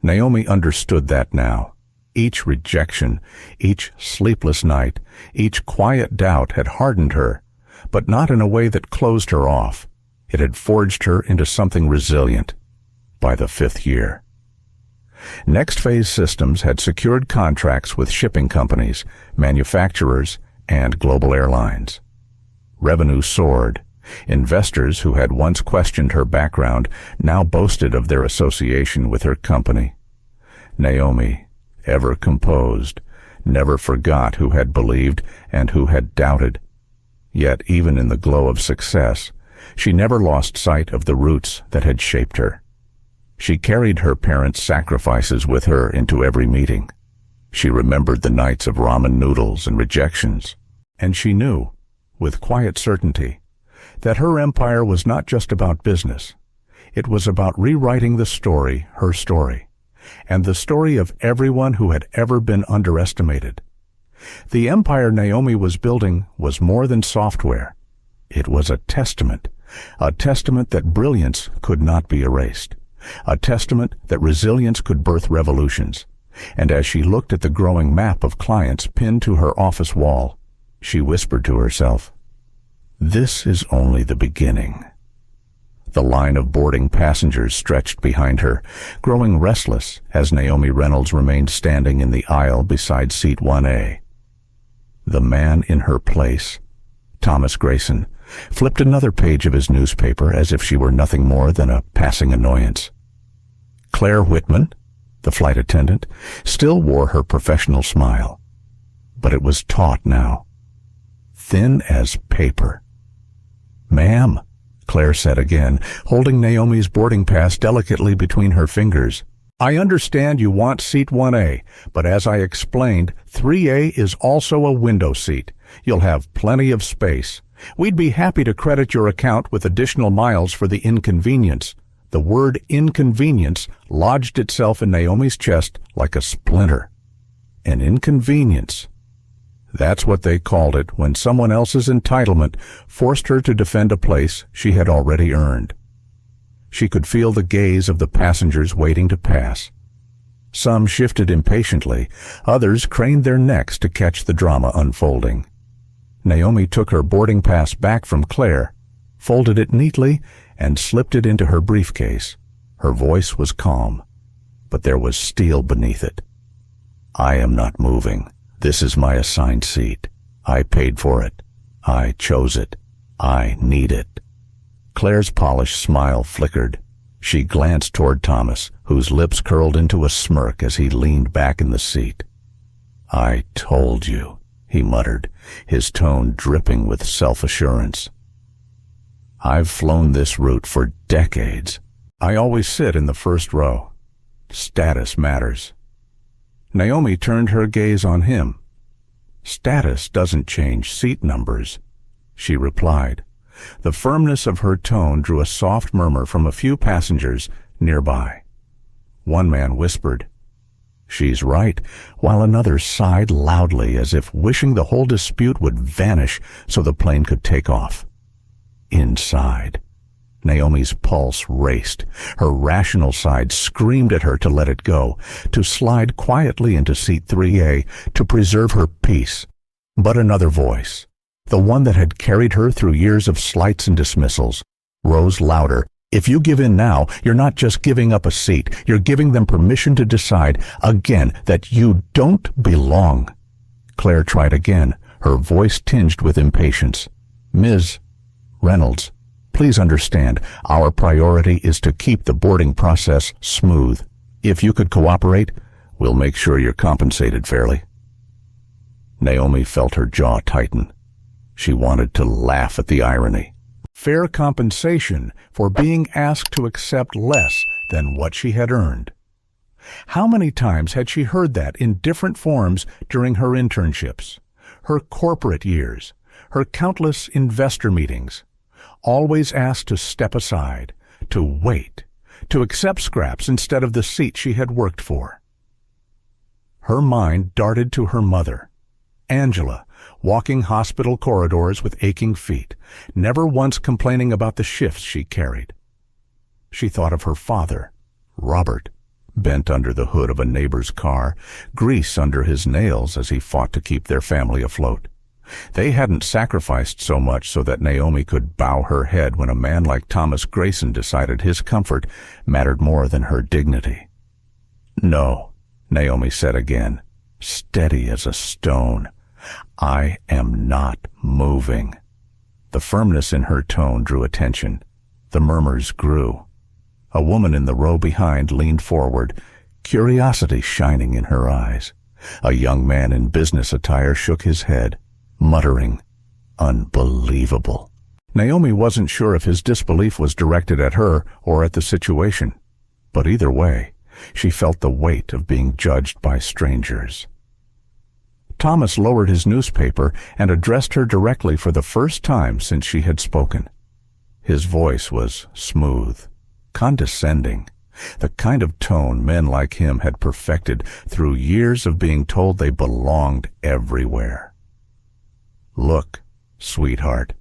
Naomi understood that now. Each rejection, each sleepless night, each quiet doubt had hardened her, but not in a way that closed her off. It had forged her into something resilient. By the 5th year, NextPhase Systems had secured contracts with shipping companies, manufacturers, and global airlines. Revenue soared. Investors who had once questioned her background now boasted of their association with her company. Naomi, ever composed, never forgot who had believed and who had doubted. Yet even in the glow of success, she never lost sight of the roots that had shaped her. She carried her parents' sacrifices with her into every meeting. She remembered the nights of ramen noodles and rejections, and she knew, with quiet certainty, that her empire was not just about business. It was about rewriting the story, her story, and the story of everyone who had ever been underestimated. The empire Naomi was building was more than software. It was a testament that brilliance could not be erased, a testament that resilience could birth revolutions. And as she looked at the growing map of clients pinned to her office wall, she whispered to herself, "This is only the beginning." The line of boarding passengers stretched behind her, growing restless as Naomi Reynolds remained standing in the aisle beside seat 1A. The man in her place, Thomas Grayson, flipped another page of his newspaper as if she were nothing more than a passing annoyance. Claire Whitman, the flight attendant, still wore her professional smile, but it was taut now, thin as paper. "Ma'am," Claire said again, holding Naomi's boarding pass delicately between her fingers, "I understand you want seat 1A, but as I explained, 3A is also a window seat. You'll have plenty of space. We'd be happy to credit your account with additional miles for the inconvenience." The word inconvenience lodged itself in Naomi's chest like a splinter. An inconvenience. That's what they called it when someone else's entitlement forced her to defend a place she had already earned. She could feel the gaze of the passengers waiting to pass. Some shifted impatiently, others craned their necks to catch the drama unfolding. Naomi took her boarding pass back from Claire, folded it neatly, and slipped it into her briefcase. Her voice was calm, but there was steel beneath it. "I am not moving. This is my assigned seat. I paid for it. I chose it. I need it." Claire's polished smile flickered. She glanced toward Thomas, whose lips curled into a smirk as he leaned back in the seat. "I told you," he muttered, his tone dripping with self-assurance. "I've flown this route for decades. I always sit in the first row. Status matters." Naomi turned her gaze on him. "Status doesn't change seat numbers," she replied. The firmness of her tone drew a soft murmur from a few passengers nearby. One man whispered, "She's right," while another sighed loudly as if wishing the whole dispute would vanish so the plane could take off. Inside, Naomi's pulse raced. Her rational side screamed at her to let it go, to slide quietly into seat 3A, to preserve her peace. But another voice, the one that had carried her through years of slights and dismissals, rose louder. "If you give in now, you're not just giving up a seat, you're giving them permission to decide again that you don't belong." Claire tried again, her voice tinged with impatience. "Ms. Reynolds, please understand, our priority is to keep the boarding process smooth. If you could cooperate, we'll make sure you're compensated fairly." Naomi felt her jaw tighten. She wanted to laugh at the irony. fair compensation for being asked to accept less than what she had earned. How many times had she heard that in different forms during her internships, her corporate years, her countless investor meetings? Always asked to step aside, to wait, to accept scraps instead of the seat she had worked for. Her mind darted to her mother, Angela, walking hospital corridors with aching feet, never once complaining about the shifts she carried. She thought of her father, Robert, bent under the hood of a neighbor's car, grease under his nails as he fought to keep their family afloat. They hadn't sacrificed so much so that Naomi could bow her head when a man like Thomas Grayson decided his comfort mattered more than her dignity. "No," Naomi said again, steady as a stone. "I am not moving." The firmness in her tone drew attention. The murmurs grew. A woman in the row behind leaned forward, curiosity shining in her eyes. A young man in business attire shook his head, muttering, "Unbelievable." Naomi wasn't sure if his disbelief was directed at her or at the situation, but either way, she felt the weight of being judged by strangers. Thomas lowered his newspaper and addressed her directly for the first time since she had spoken. His voice was smooth, condescending, the kind of tone men like him had perfected through years of being told they belonged everywhere. "Look, sweetheart,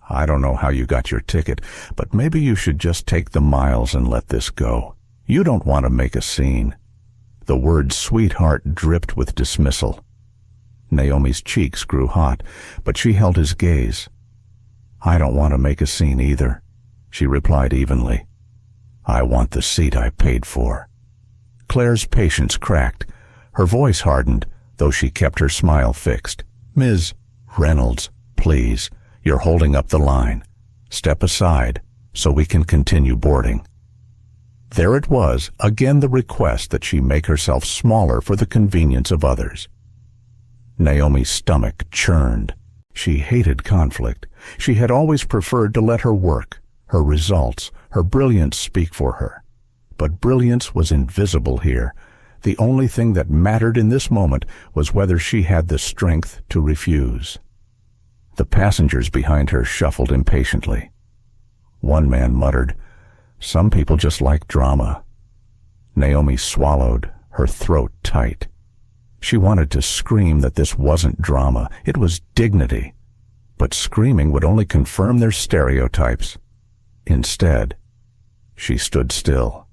I don't know how you got your ticket, but maybe you should just take the miles and let this go. You don't want to make a scene." The word sweetheart dripped with dismissal. Naomi's cheeks grew hot, but she held his gaze. "I don't want to make a scene either," she replied evenly. "I want the seat I paid for." Claire's patience cracked. Her voice hardened, though she kept her smile fixed. "Ms. Reynolds, please, you're holding up the line. Step aside so we can continue boarding." There it was, again the request that she make herself smaller for the convenience of others. Naomi's stomach churned. She hated conflict. She had always preferred to let her work, her results, her brilliance speak for her. But brilliance was invisible here. The only thing that mattered in this moment was whether she had the strength to refuse. The passengers behind her shuffled impatiently. One man muttered, "Some people just like drama." Naomi swallowed, her throat tight. She wanted to scream that this wasn't drama, it was dignity. But screaming would only confirm their stereotypes. Instead, she stood still,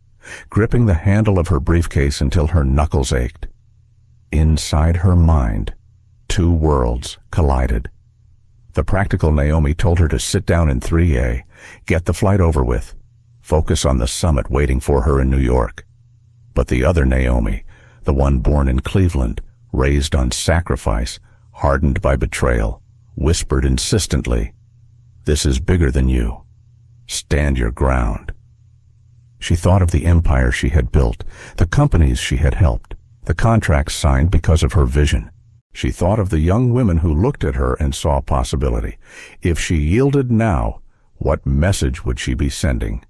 gripping the handle of her briefcase until her knuckles ached. Inside her mind, two worlds collided. The practical Naomi told her to sit down in 3A, get the flight over with, focus on the summit waiting for her in New York. But the other Naomi, the one born in Cleveland, raised on sacrifice, hardened by betrayal, whispered insistently, "This is bigger than you. Stand your ground." She thought of the empire she had built, the companies she had helped, the contracts signed because of her vision. She thought of the young women who looked at her and saw possibility. If she yielded now, what message would she be sending?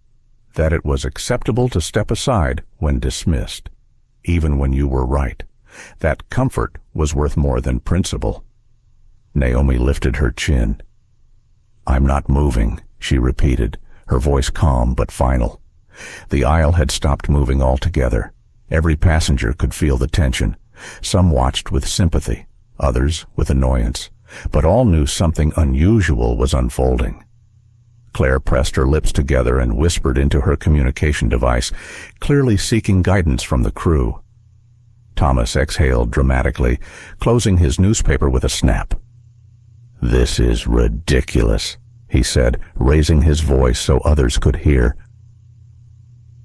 That it was acceptable to step aside when dismissed, even when you were right. That comfort was worth more than principle. Naomi lifted her chin. "I'm not moving," she repeated, her voice calm but final. The aisle had stopped moving altogether. Every passenger could feel the tension. Some watched with sympathy, others with annoyance, but all knew something unusual was unfolding. Claire pressed her lips together and whispered into her communication device, clearly seeking guidance from the crew. Thomas exhaled dramatically, closing his newspaper with a snap. "This is ridiculous," he said, raising his voice so others could hear.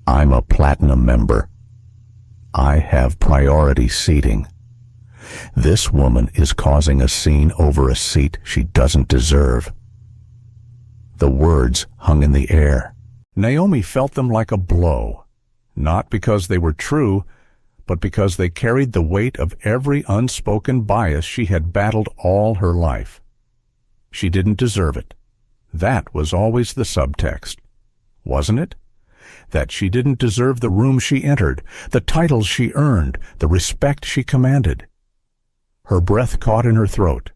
"I'm a platinum member. I have priority seating. This woman is causing a scene over a seat she doesn't deserve." The words hung in the air. Naomi felt them like a blow, not because they were true, but because they carried the weight of every unspoken bias she had battled all her life. She didn't deserve it. That was always the subtext, wasn't it? That she didn't deserve the room she entered, the titles she earned, the respect she commanded. Her breath caught in her throat.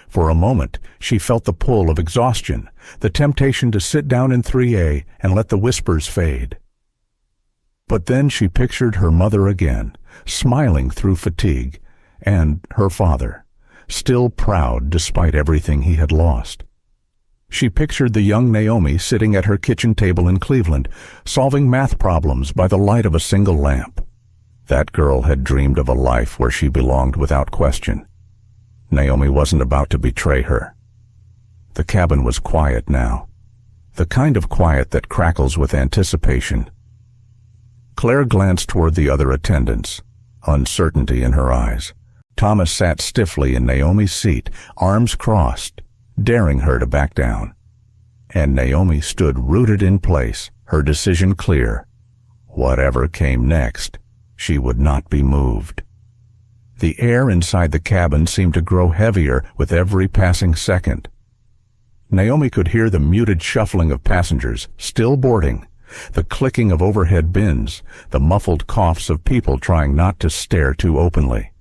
For a moment, she felt the pull of exhaustion, the temptation to sit down in 3A and let the whispers fade. But then she pictured her mother again, smiling through fatigue, and her father, still proud despite everything he had lost. She pictured the young Naomi sitting at her kitchen table in Cleveland, solving math problems by the light of a single lamp. That girl had dreamed of a life where she belonged without question. Naomi wasn't about to betray her. The cabin was quiet now, the kind of quiet that crackles with anticipation. Claire glanced toward the other attendants, uncertainty in her eyes. Thomas sat stiffly in Naomi's seat, arms crossed, daring her to back down. And Naomi stood rooted in place, her decision clear. Whatever came next, she would not be moved. The air inside the cabin seemed to grow heavier with every passing second. Naomi could hear the muted shuffling of passengers, still boarding, the clicking of overhead bins, the muffled coughs of people trying not to stare too openly.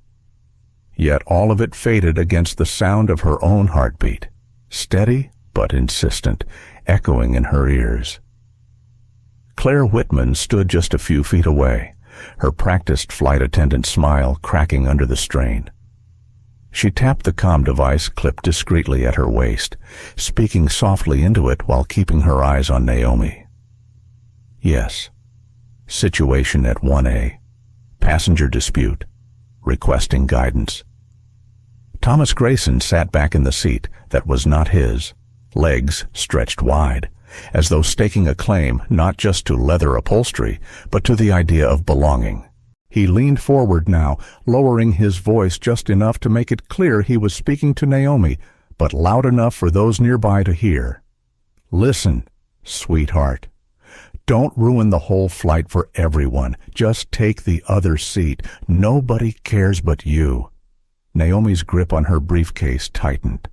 Yet all of it faded against the sound of her own heartbeat, steady but insistent, echoing in her ears. Claire Whitman stood just a few feet away, her practiced flight attendant smile cracking under the strain. She tapped the comm device clipped discreetly at her waist, speaking softly into it while keeping her eyes on Naomi. Yes. Situation at 1A. Passenger dispute. Requesting guidance. Thomas Grayson sat back in the seat that was not his, legs stretched wide, as though staking a claim not just to leather upholstery, but to the idea of belonging. He leaned forward now, lowering his voice just enough to make it clear he was speaking to Naomi, but loud enough for those nearby to hear. Listen, sweetheart. Don't ruin the whole flight for everyone. Just take the other seat. Nobody cares but you. Naomi's grip on her briefcase tightened.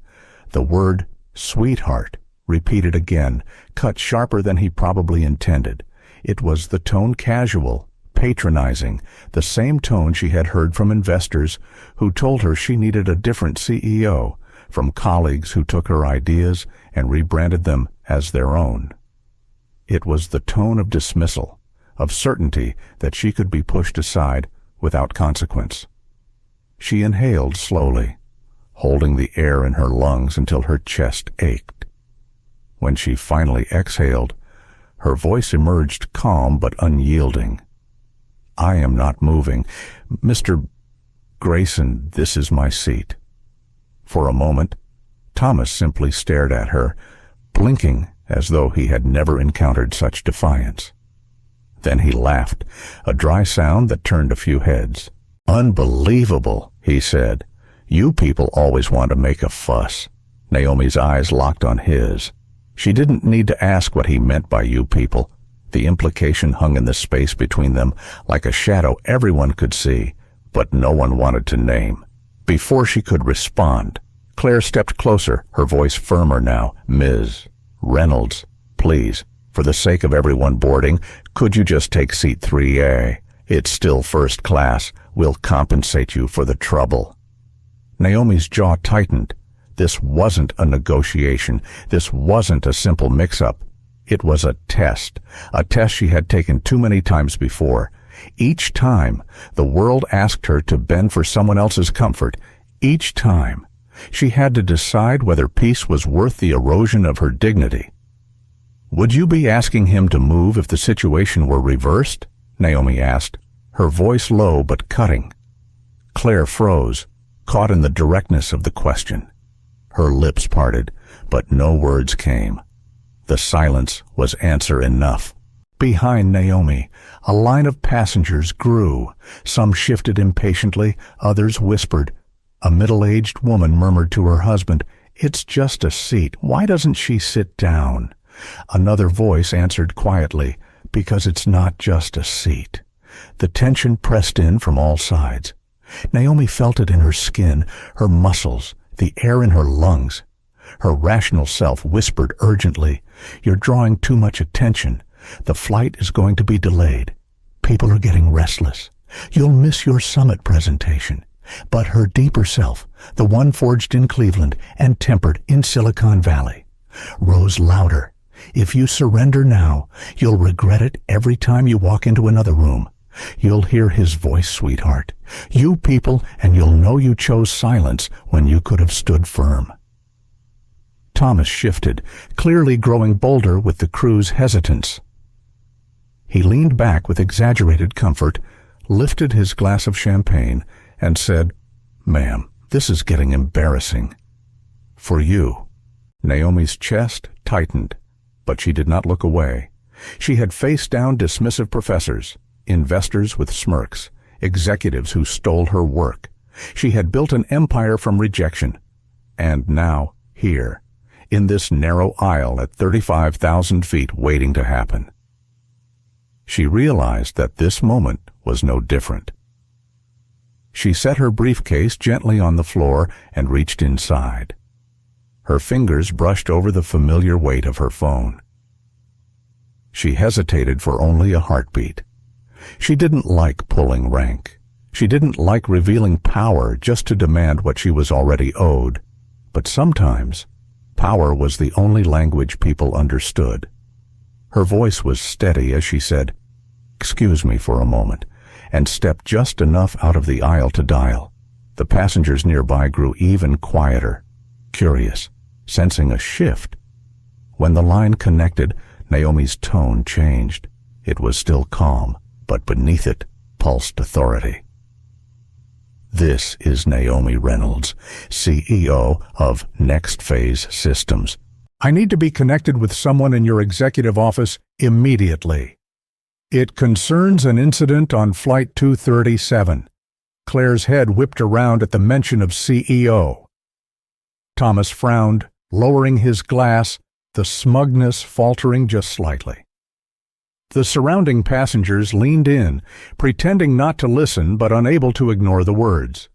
The word sweetheart, repeated again, cut sharper than he probably intended. It was the tone casual, patronizing, the same tone she had heard from investors who told her she needed a different CEO, from colleagues who took her ideas and rebranded them as their own. It was the tone of dismissal, of certainty that she could be pushed aside without consequence. She inhaled slowly, holding the air in her lungs until her chest ached. When she finally exhaled, her voice emerged calm but unyielding. I am not moving. Mr. Grayson, this is my seat. For a moment, Thomas simply stared at her, blinking as though he had never encountered such defiance. Then he laughed, a dry sound that turned a few heads. Unbelievable, he said. You people always want to make a fuss. Naomi's eyes locked on his. She didn't need to ask what he meant by you people. The implication hung in the space between them like a shadow everyone could see, but no one wanted to name. Before she could respond, Claire stepped closer, her voice firmer now. Ms. Reynolds, please, for the sake of everyone boarding, could you just take seat 3A? It's still first class. We'll compensate you for the trouble. Naomi's jaw tightened. This wasn't a negotiation. This wasn't a simple mix-up. It was a test she had taken too many times before. Each time, the world asked her to bend for someone else's comfort. Each time, she had to decide whether peace was worth the erosion of her dignity. Would you be asking him to move if the situation were reversed? Naomi asked, her voice low but cutting. Claire froze, caught in the directness of the question. Her lips parted, but no words came. The silence was answer enough. Behind Naomi, a line of passengers grew. Some shifted impatiently, others whispered. A middle-aged woman murmured to her husband, "It's just a seat. Why doesn't she sit down?" Another voice answered quietly, "Because it's not just a seat." The tension pressed in from all sides. Naomi felt it in her skin, her muscles, the air in her lungs. Her rational self whispered urgently, "You're drawing too much attention. The flight is going to be delayed. People are getting restless. You'll miss your summit presentation." But her deeper self, the one forged in Cleveland and tempered in Silicon Valley, rose louder. "If you surrender now, you'll regret it every time you walk into another room. You'll hear his voice, sweetheart. You people, and you'll know you chose silence when you could have stood firm." Thomas shifted, clearly growing bolder with the crew's hesitance. He leaned back with exaggerated comfort, lifted his glass of champagne, and said, "Ma'am, this is getting embarrassing. For you." Naomi's chest tightened, but she did not look away. She had faced down dismissive professors, investors with smirks, executives who stole her work. She had built an empire from rejection. And now, here, in this narrow aisle at 35,000 feet waiting to happen. She realized that this moment was no different. She set her briefcase gently on the floor and reached inside. Her fingers brushed over the familiar weight of her phone. She hesitated for only a heartbeat. She didn't like pulling rank. She didn't like revealing power just to demand what she was already owed. But sometimes, power was the only language people understood. Her voice was steady as she said, "Excuse me for a moment," and stepped just enough out of the aisle to dial. The passengers nearby grew even quieter, curious, sensing a shift. When the line connected, Naomi's tone changed. It was still calm, but beneath it pulsed authority. "This is Naomi Reynolds, CEO of NextPhase Systems. I need to be connected with someone in your executive office immediately. It concerns an incident on Flight 237. Claire's head whipped around at the mention of CEO. Thomas frowned, lowering his glass, the smugness faltering just slightly. The surrounding passengers leaned in, pretending not to listen but unable to ignore the words.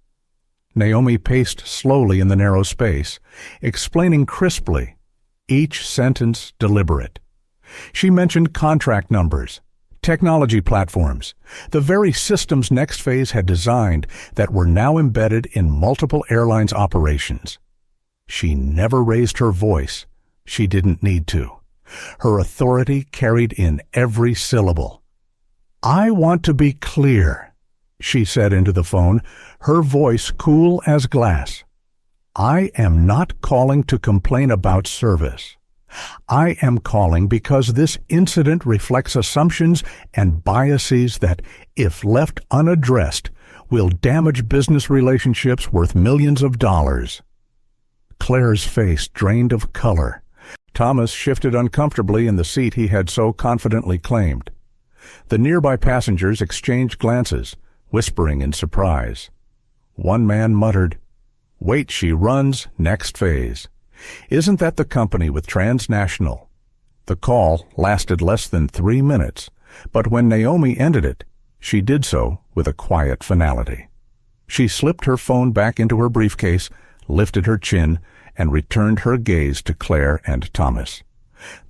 Naomi paced slowly in the narrow space, explaining crisply, each sentence deliberate. She mentioned contract numbers, technology platforms, the very systems NextPhase had designed that were now embedded in multiple airlines' operations. She never raised her voice. She didn't need to. Her authority carried in every syllable. "I want to be clear," she said into the phone, her voice cool as glass. "I am not calling to complain about service. I am calling because this incident reflects assumptions and biases that, if left unaddressed, will damage business relationships worth millions of dollars." Claire's face drained of color. Thomas shifted uncomfortably in the seat he had so confidently claimed. The nearby passengers exchanged glances, whispering in surprise. One man muttered, "Wait, she runs NextPhase. Isn't that the company with transnational?" The call lasted less than 3 minutes, but when Naomi ended it, she did so with a quiet finality. She slipped her phone back into her briefcase, lifted her chin, and returned her gaze to Claire and Thomas.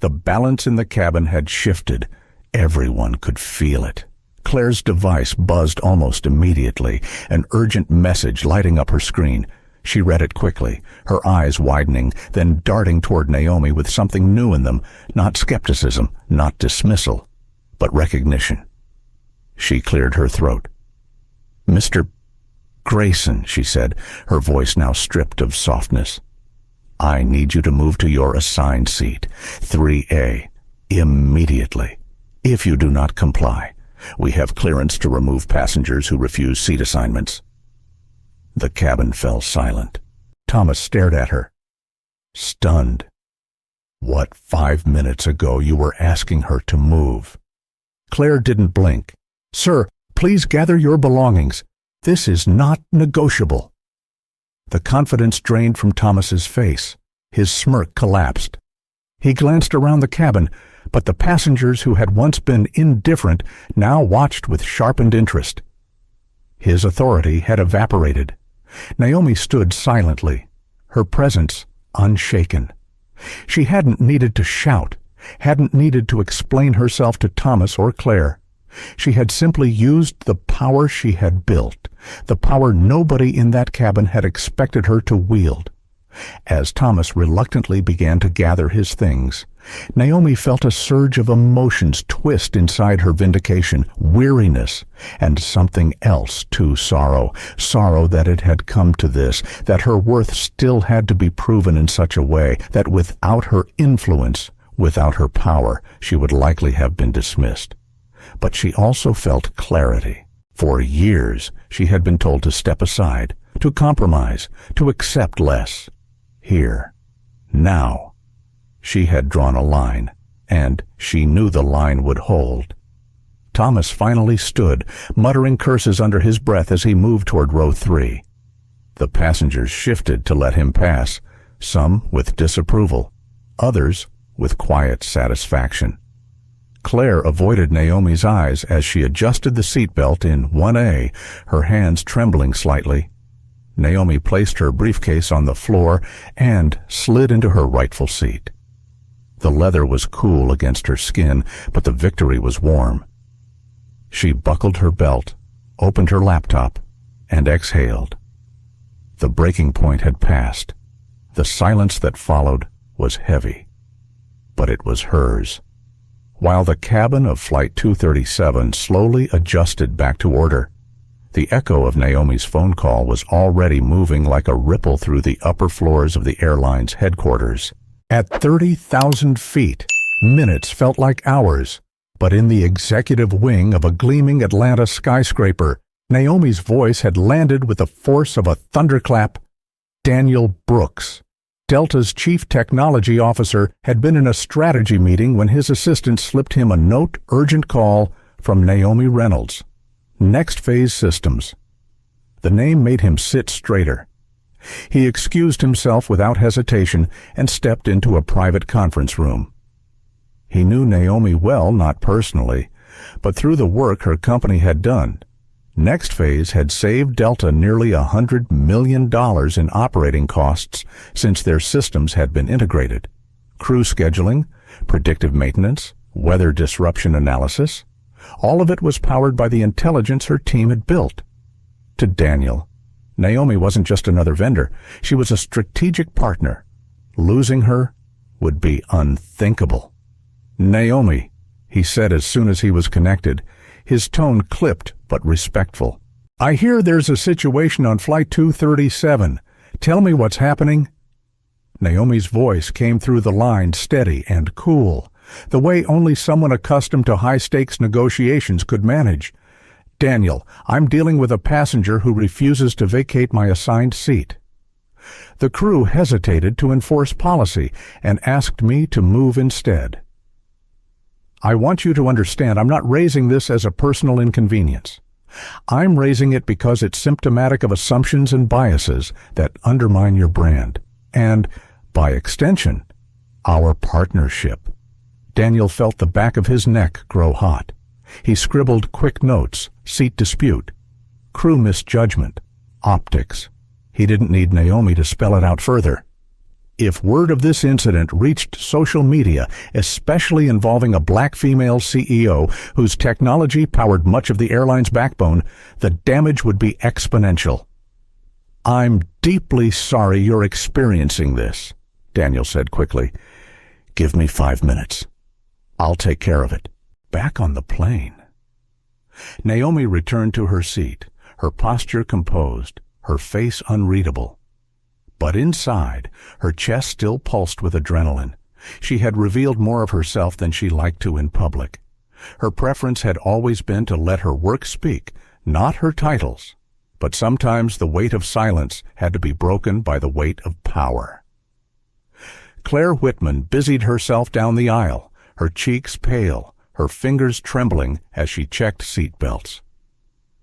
The balance in the cabin had shifted. Everyone could feel it. Claire's device buzzed almost immediately, an urgent message lighting up her screen. She read it quickly, her eyes widening, then darting toward Naomi with something new in them, not skepticism, not dismissal, but recognition. She cleared her throat. "Mr. Grayson," she said, her voice now stripped of softness. "I need you to move to your assigned seat, 3A, immediately. If you do not comply, we have clearance to remove passengers who refuse seat assignments." The cabin fell silent. Thomas stared at her, stunned. "What, 5 minutes ago you were asking her to move?" Claire didn't blink. "Sir, please gather your belongings. This is not negotiable." The confidence drained from Thomas's face. His smirk collapsed. He glanced around the cabin, but the passengers who had once been indifferent now watched with sharpened interest. His authority had evaporated. Naomi stood silently, her presence unshaken. She hadn't needed to shout, hadn't needed to explain herself to Thomas or Claire. She had simply used the power she had built, the power nobody in that cabin had expected her to wield. As Thomas reluctantly began to gather his things, Naomi felt a surge of emotions twist inside her: vindication, weariness, and something else too: sorrow. Sorrow that it had come to this, that her worth still had to be proven in such a way that without her influence, without her power, she would likely have been dismissed. But she also felt clarity. For years, she had been told to step aside, to compromise, to accept less. Here, now, she had drawn a line, and she knew the line would hold. Thomas finally stood, muttering curses under his breath as he moved toward row 3. The passengers shifted to let him pass, some with disapproval, others with quiet satisfaction. Claire avoided Naomi's eyes as she adjusted the seatbelt in 1A, her hands trembling slightly. Naomi placed her briefcase on the floor and slid into her rightful seat. The leather was cool against her skin, but the victory was warm. She buckled her belt, opened her laptop, and exhaled. The breaking point had passed. The silence that followed was heavy, but it was hers. While the cabin of Flight 237 slowly adjusted back to order, the echo of Naomi's phone call was already moving like a ripple through the upper floors of the airline's headquarters. At 30,000 feet, minutes felt like hours, but in the executive wing of a gleaming Atlanta skyscraper, Naomi's voice had landed with the force of a thunderclap. Daniel Brooks, Delta's chief technology officer, had been in a strategy meeting when his assistant slipped him a note urgent call from Naomi Reynolds, NextPhase Systems. The name made him sit straighter. He excused himself without hesitation and stepped into a private conference room. He knew Naomi well, not personally, but through the work her company had done. NextPhase had saved Delta nearly $100 million in operating costs since their systems had been integrated. Crew scheduling, predictive maintenance, weather disruption analysis, all of it was powered by the intelligence her team had built. To Daniel, Naomi wasn't just another vendor. She was a strategic partner. Losing her would be unthinkable. "Naomi," he said as soon as he was connected, his tone clipped but respectful. "I hear there's a situation on Flight 237. Tell me what's happening." Naomi's voice came through the line steady and cool, the way only someone accustomed to high-stakes negotiations could manage. "Daniel, I'm dealing with a passenger who refuses to vacate my assigned seat." The crew hesitated to enforce policy and asked me to move instead. "I want you to understand I'm not raising this as a personal inconvenience. I'm raising it because it's symptomatic of assumptions and biases that undermine your brand, and, by extension, our partnership." Daniel felt the back of his neck grow hot. He scribbled quick notes: seat dispute, crew misjudgment, optics. He didn't need Naomi to spell it out further. If word of this incident reached social media, especially involving a black female CEO whose technology powered much of the airline's backbone, the damage would be exponential. "I'm deeply sorry you're experiencing this," Daniel said quickly. "Give me 5 minutes. I'll take care of it." Back on the plane, Naomi returned to her seat, her posture composed, her face unreadable. But inside, her chest still pulsed with adrenaline. She had revealed more of herself than she liked to in public. Her preference had always been to let her work speak, not her titles. But sometimes the weight of silence had to be broken by the weight of power. Claire Whitman busied herself down the aisle, her cheeks pale, her fingers trembling as she checked seat belts.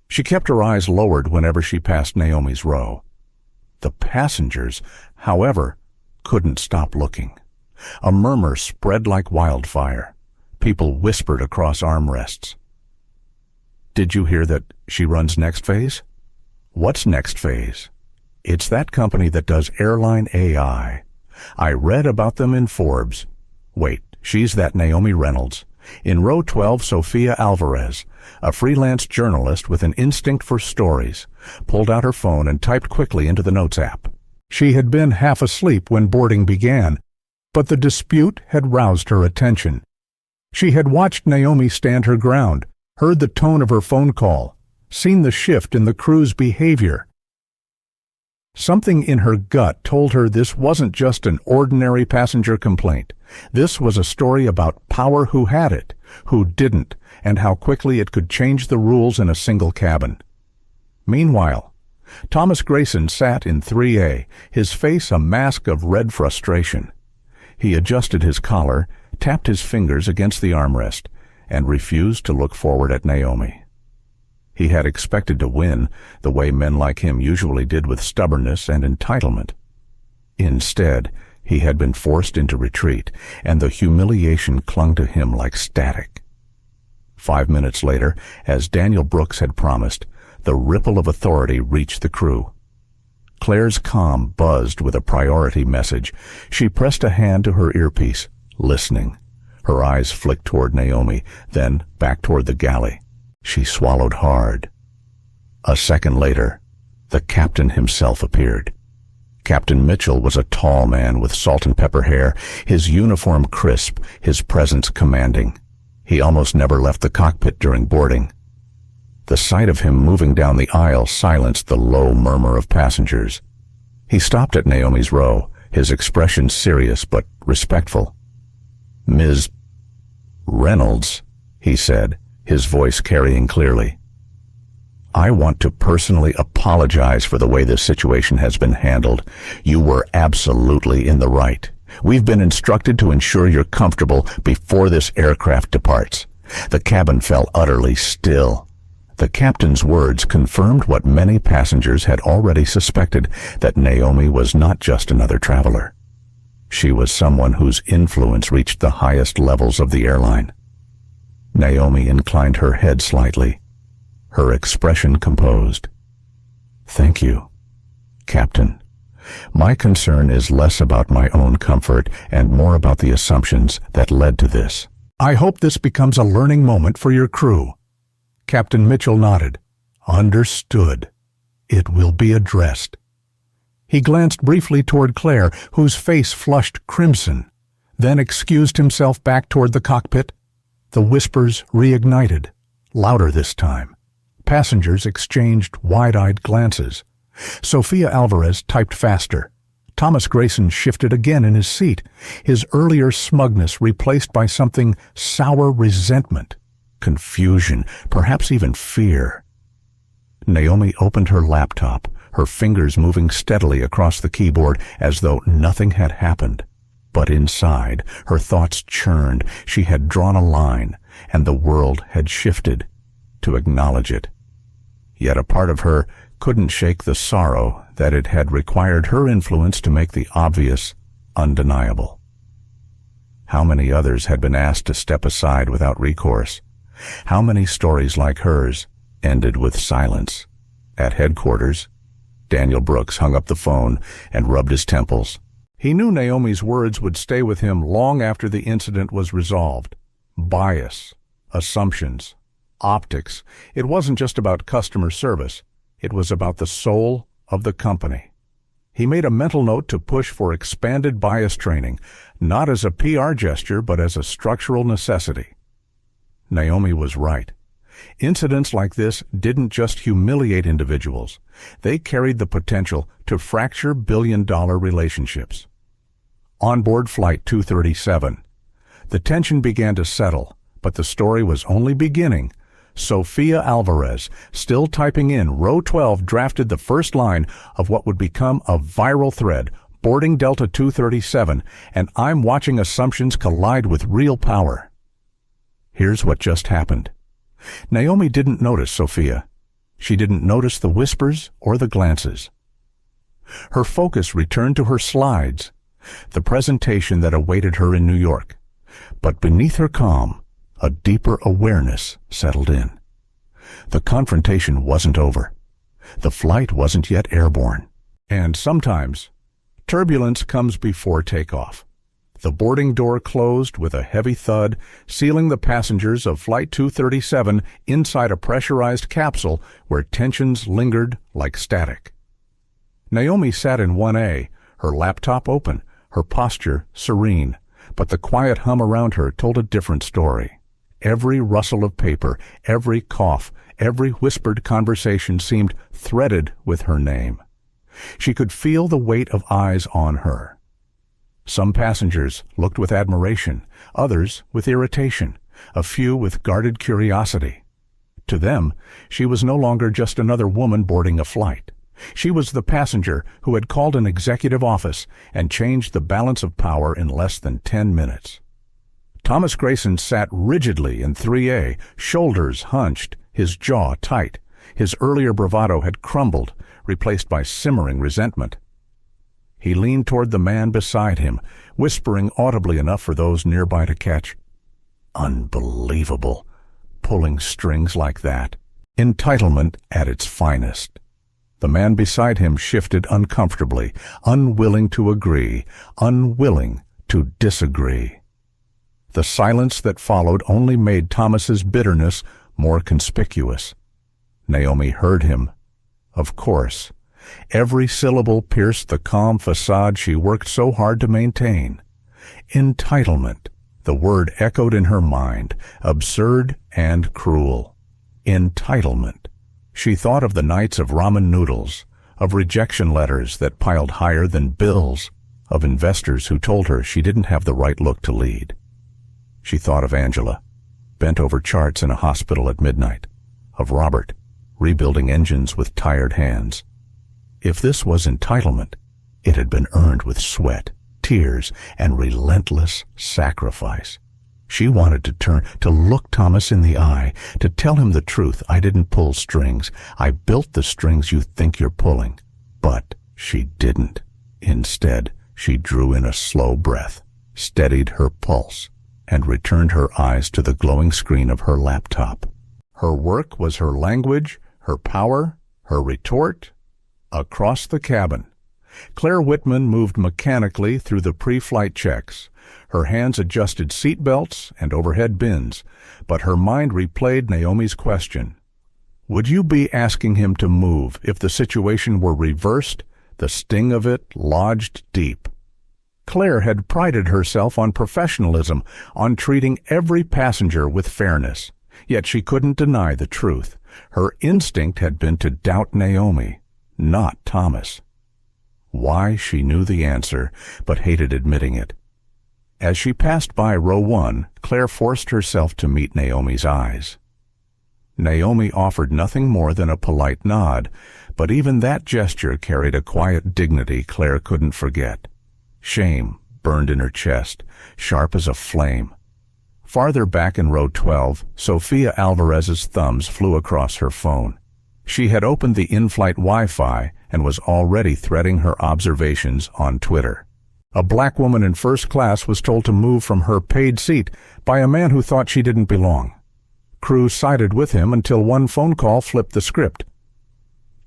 She kept her eyes lowered whenever she passed Naomi's row. The passengers, however, couldn't stop looking. A murmur spread like wildfire. People whispered across armrests. "Did you hear that she runs NextPhase?" "What's NextPhase?" "It's that company that does airline AI. I read about them in Forbes. Wait, she's that Naomi Reynolds. In row 12, Sofia Alvarez, a freelance journalist with an instinct for stories, pulled out her phone and typed quickly into the Notes app. She had been half asleep when boarding began, but the dispute had roused her attention. She had watched Naomi stand her ground, heard the tone of her phone call, seen the shift in the crew's behavior. Something in her gut told her this wasn't just an ordinary passenger complaint. This was a story about power, who had it, who didn't, and how quickly it could change the rules in a single cabin. Meanwhile, Thomas Grayson sat in 3A, his face a mask of red frustration. He adjusted his collar, tapped his fingers against the armrest, and refused to look forward at Naomi. He had expected to win, the way men like him usually did, with stubbornness and entitlement. Instead, he had been forced into retreat, and the humiliation clung to him like static. 5 minutes later, as Daniel Brooks had promised, the ripple of authority reached the crew. Claire's comm buzzed with a priority message. She pressed a hand to her earpiece, listening. Her eyes flicked toward Naomi, then back toward the galley. She swallowed hard. A second later, the captain himself appeared. Captain Mitchell was a tall man with salt and pepper hair, his uniform crisp, his presence commanding. He almost never left the cockpit during boarding. The sight of him moving down the aisle silenced the low murmur of passengers. He stopped at Naomi's row, his expression serious but respectful. "Ms. Reynolds," he said, his voice carrying clearly. "I want to personally apologize for the way this situation has been handled. You were absolutely in the right. We've been instructed to ensure you're comfortable before this aircraft departs." The cabin fell utterly still. The captain's words confirmed what many passengers had already suspected, that Naomi was not just another traveler. She was someone whose influence reached the highest levels of the airline. Naomi inclined her head slightly, her expression composed. "Thank you, Captain. My concern is less about my own comfort and more about the assumptions that led to this. I hope this becomes a learning moment for your crew." Captain Mitchell nodded. "Understood. It will be addressed." He glanced briefly toward Claire, whose face flushed crimson, then excused himself back toward the cockpit. The whispers reignited, louder this time. Passengers exchanged wide-eyed glances. Sofia Alvarez typed faster. Thomas Grayson shifted again in his seat, his earlier smugness replaced by something sour resentment, confusion, perhaps even fear. Naomi opened her laptop, her fingers moving steadily across the keyboard as though nothing had happened. But inside, her thoughts churned. She had drawn a line, and the world had shifted to acknowledge it. Yet a part of her couldn't shake the sorrow that it had required her influence to make the obvious undeniable. How many others had been asked to step aside without recourse? How many stories like hers ended with silence? At headquarters, Daniel Brooks hung up the phone and rubbed his temples. He knew Naomi's words would stay with him long after the incident was resolved. Bias, assumptions, optics. It wasn't just about customer service. It was about the soul of the company. He made a mental note to push for expanded bias training, not as a PR gesture, but as a structural necessity. Naomi was right. Incidents like this didn't just humiliate individuals. They carried the potential to fracture billion-dollar relationships. Onboard Flight 237. The tension began to settle, but the story was only beginning. Sofia Alvarez, still typing in row 12, drafted the first line of what would become a viral thread, boarding Delta 237, and I'm watching assumptions collide with real power. Here's what just happened. Naomi didn't notice Sofia. She didn't notice the whispers or the glances. Her focus returned to her slides, the presentation that awaited her in New York. But beneath her calm, a deeper awareness settled in. The confrontation wasn't over. The flight wasn't yet airborne. And sometimes, Turbulence comes before takeoff. The boarding door closed with a heavy thud, sealing the passengers of Flight 237 inside a pressurized capsule where tensions lingered like static. Naomi sat in 1A, her laptop open, her posture serene, but the quiet hum around her told a different story. Every rustle of paper, every cough, every whispered conversation seemed threaded with her name. She could feel the weight of eyes on her. Some passengers looked with admiration, others with irritation, a few with guarded curiosity. To them, she was no longer just another woman boarding a flight. She was the passenger who had called an executive office and changed the balance of power in less than 10 minutes. Thomas Grayson sat rigidly in 3A, shoulders hunched, his jaw tight. His earlier bravado had crumbled, replaced by simmering resentment. He leaned toward the man beside him, whispering audibly enough for those nearby to catch. Unbelievable, pulling strings like that. Entitlement at its finest. The man beside him shifted uncomfortably, unwilling to agree, unwilling to disagree. The silence that followed only made Thomas's bitterness more conspicuous. Naomi heard him. Of course. Every syllable pierced the calm facade she worked so hard to maintain. Entitlement. The word echoed in her mind, absurd and cruel. Entitlement. She thought of the nights of ramen noodles, of rejection letters that piled higher than bills, of investors who told her she didn't have the right look to lead. She thought of Angela, bent over charts in a hospital at midnight, of Robert, rebuilding engines with tired hands. If this was entitlement, it had been earned with sweat, tears, and relentless sacrifice. She wanted to look Thomas in the eye, to tell him the truth. I didn't pull strings. I built the strings you think you're pulling. But she didn't. Instead, she drew in a slow breath, steadied her pulse, and returned her eyes to the glowing screen of her laptop. Her work was her language, her power, her retort. Across the cabin, Claire Whitman moved mechanically through the pre-flight checks. Her hands adjusted seat belts and overhead bins, but her mind replayed Naomi's question. Would you be asking him to move if the situation were reversed, the sting of it lodged deep? Claire had prided herself on professionalism, on treating every passenger with fairness. Yet she couldn't deny the truth. Her instinct had been to doubt Naomi, not Thomas. Why, she knew the answer, but hated admitting it. As she passed by row 1, Claire forced herself to meet Naomi's eyes. Naomi offered nothing more than a polite nod, but even that gesture carried a quiet dignity Claire couldn't forget. Shame burned in her chest, sharp as a flame. Farther back in row 12, Sophia Alvarez's thumbs flew across her phone. She had opened the in-flight Wi-Fi and was already threading her observations on Twitter. A black woman in first class was told to move from her paid seat by a man who thought she didn't belong. Crew sided with him until one phone call flipped the script.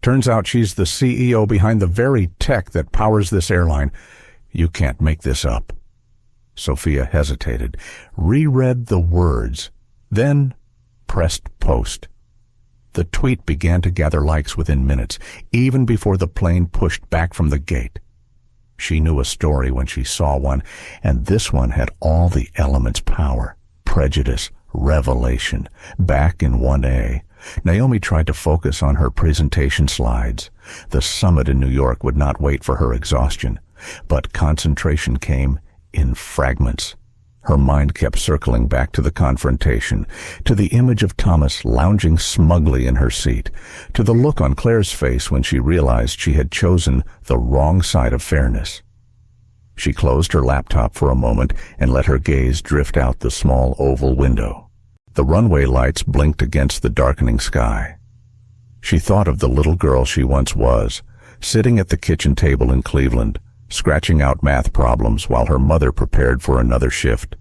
Turns out she's the CEO behind the very tech that powers this airline. You can't make this up. Sophia hesitated, reread the words, then pressed post. The tweet began to gather likes within minutes, even before the plane pushed back from the gate. She knew a story when she saw one, and this one had all the elements: power, prejudice, revelation. Back in 1A, Naomi tried to focus on her presentation slides. The summit in New York would not wait for her exhaustion, but concentration came in fragments. Her mind kept circling back to the confrontation, to the image of Thomas lounging smugly in her seat, to the look on Claire's face when she realized she had chosen the wrong side of fairness. She closed her laptop for a moment and let her gaze drift out the small oval window. The runway lights blinked against the darkening sky. She thought of the little girl she once was, sitting at the kitchen table in Cleveland, scratching out math problems while her mother prepared for another shift.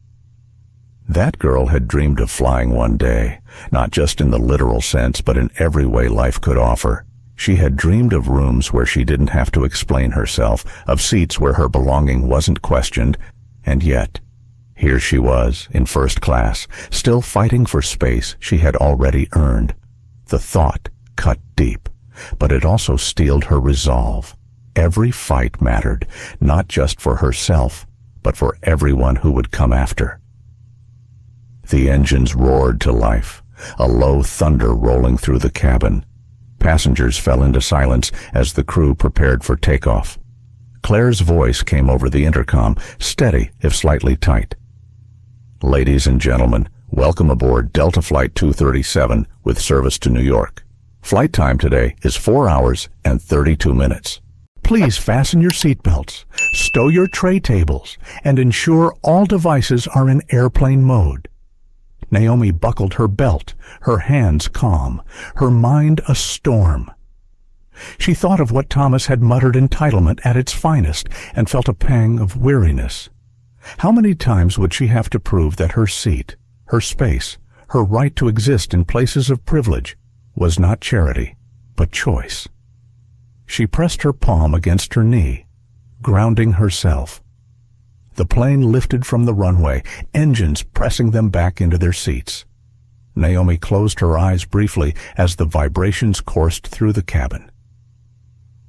That girl had dreamed of flying one day, not just in the literal sense, but in every way life could offer. She had dreamed of rooms where she didn't have to explain herself, of seats where her belonging wasn't questioned, and yet, here she was, in first class, still fighting for space she had already earned. The thought cut deep, but it also steeled her resolve. Every fight mattered, not just for herself, but for everyone who would come after. The engines roared to life, a low thunder rolling through the cabin. Passengers fell into silence as the crew prepared for takeoff. Claire's voice came over the intercom, steady if slightly tight. "Ladies and gentlemen, welcome aboard Delta Flight 237 with service to New York. Flight time today is 4 hours and 32 minutes. Please fasten your seatbelts, stow your tray tables, and ensure all devices are in airplane mode." Naomi buckled her belt, her hands calm, her mind a storm. She thought of what Thomas had muttered entitlement at its finest and felt a pang of weariness. How many times would she have to prove that her seat, her space, her right to exist in places of privilege was not charity, but choice? She pressed her palm against her knee, grounding herself. The plane lifted from the runway, engines pressing them back into their seats. Naomi closed her eyes briefly as the vibrations coursed through the cabin.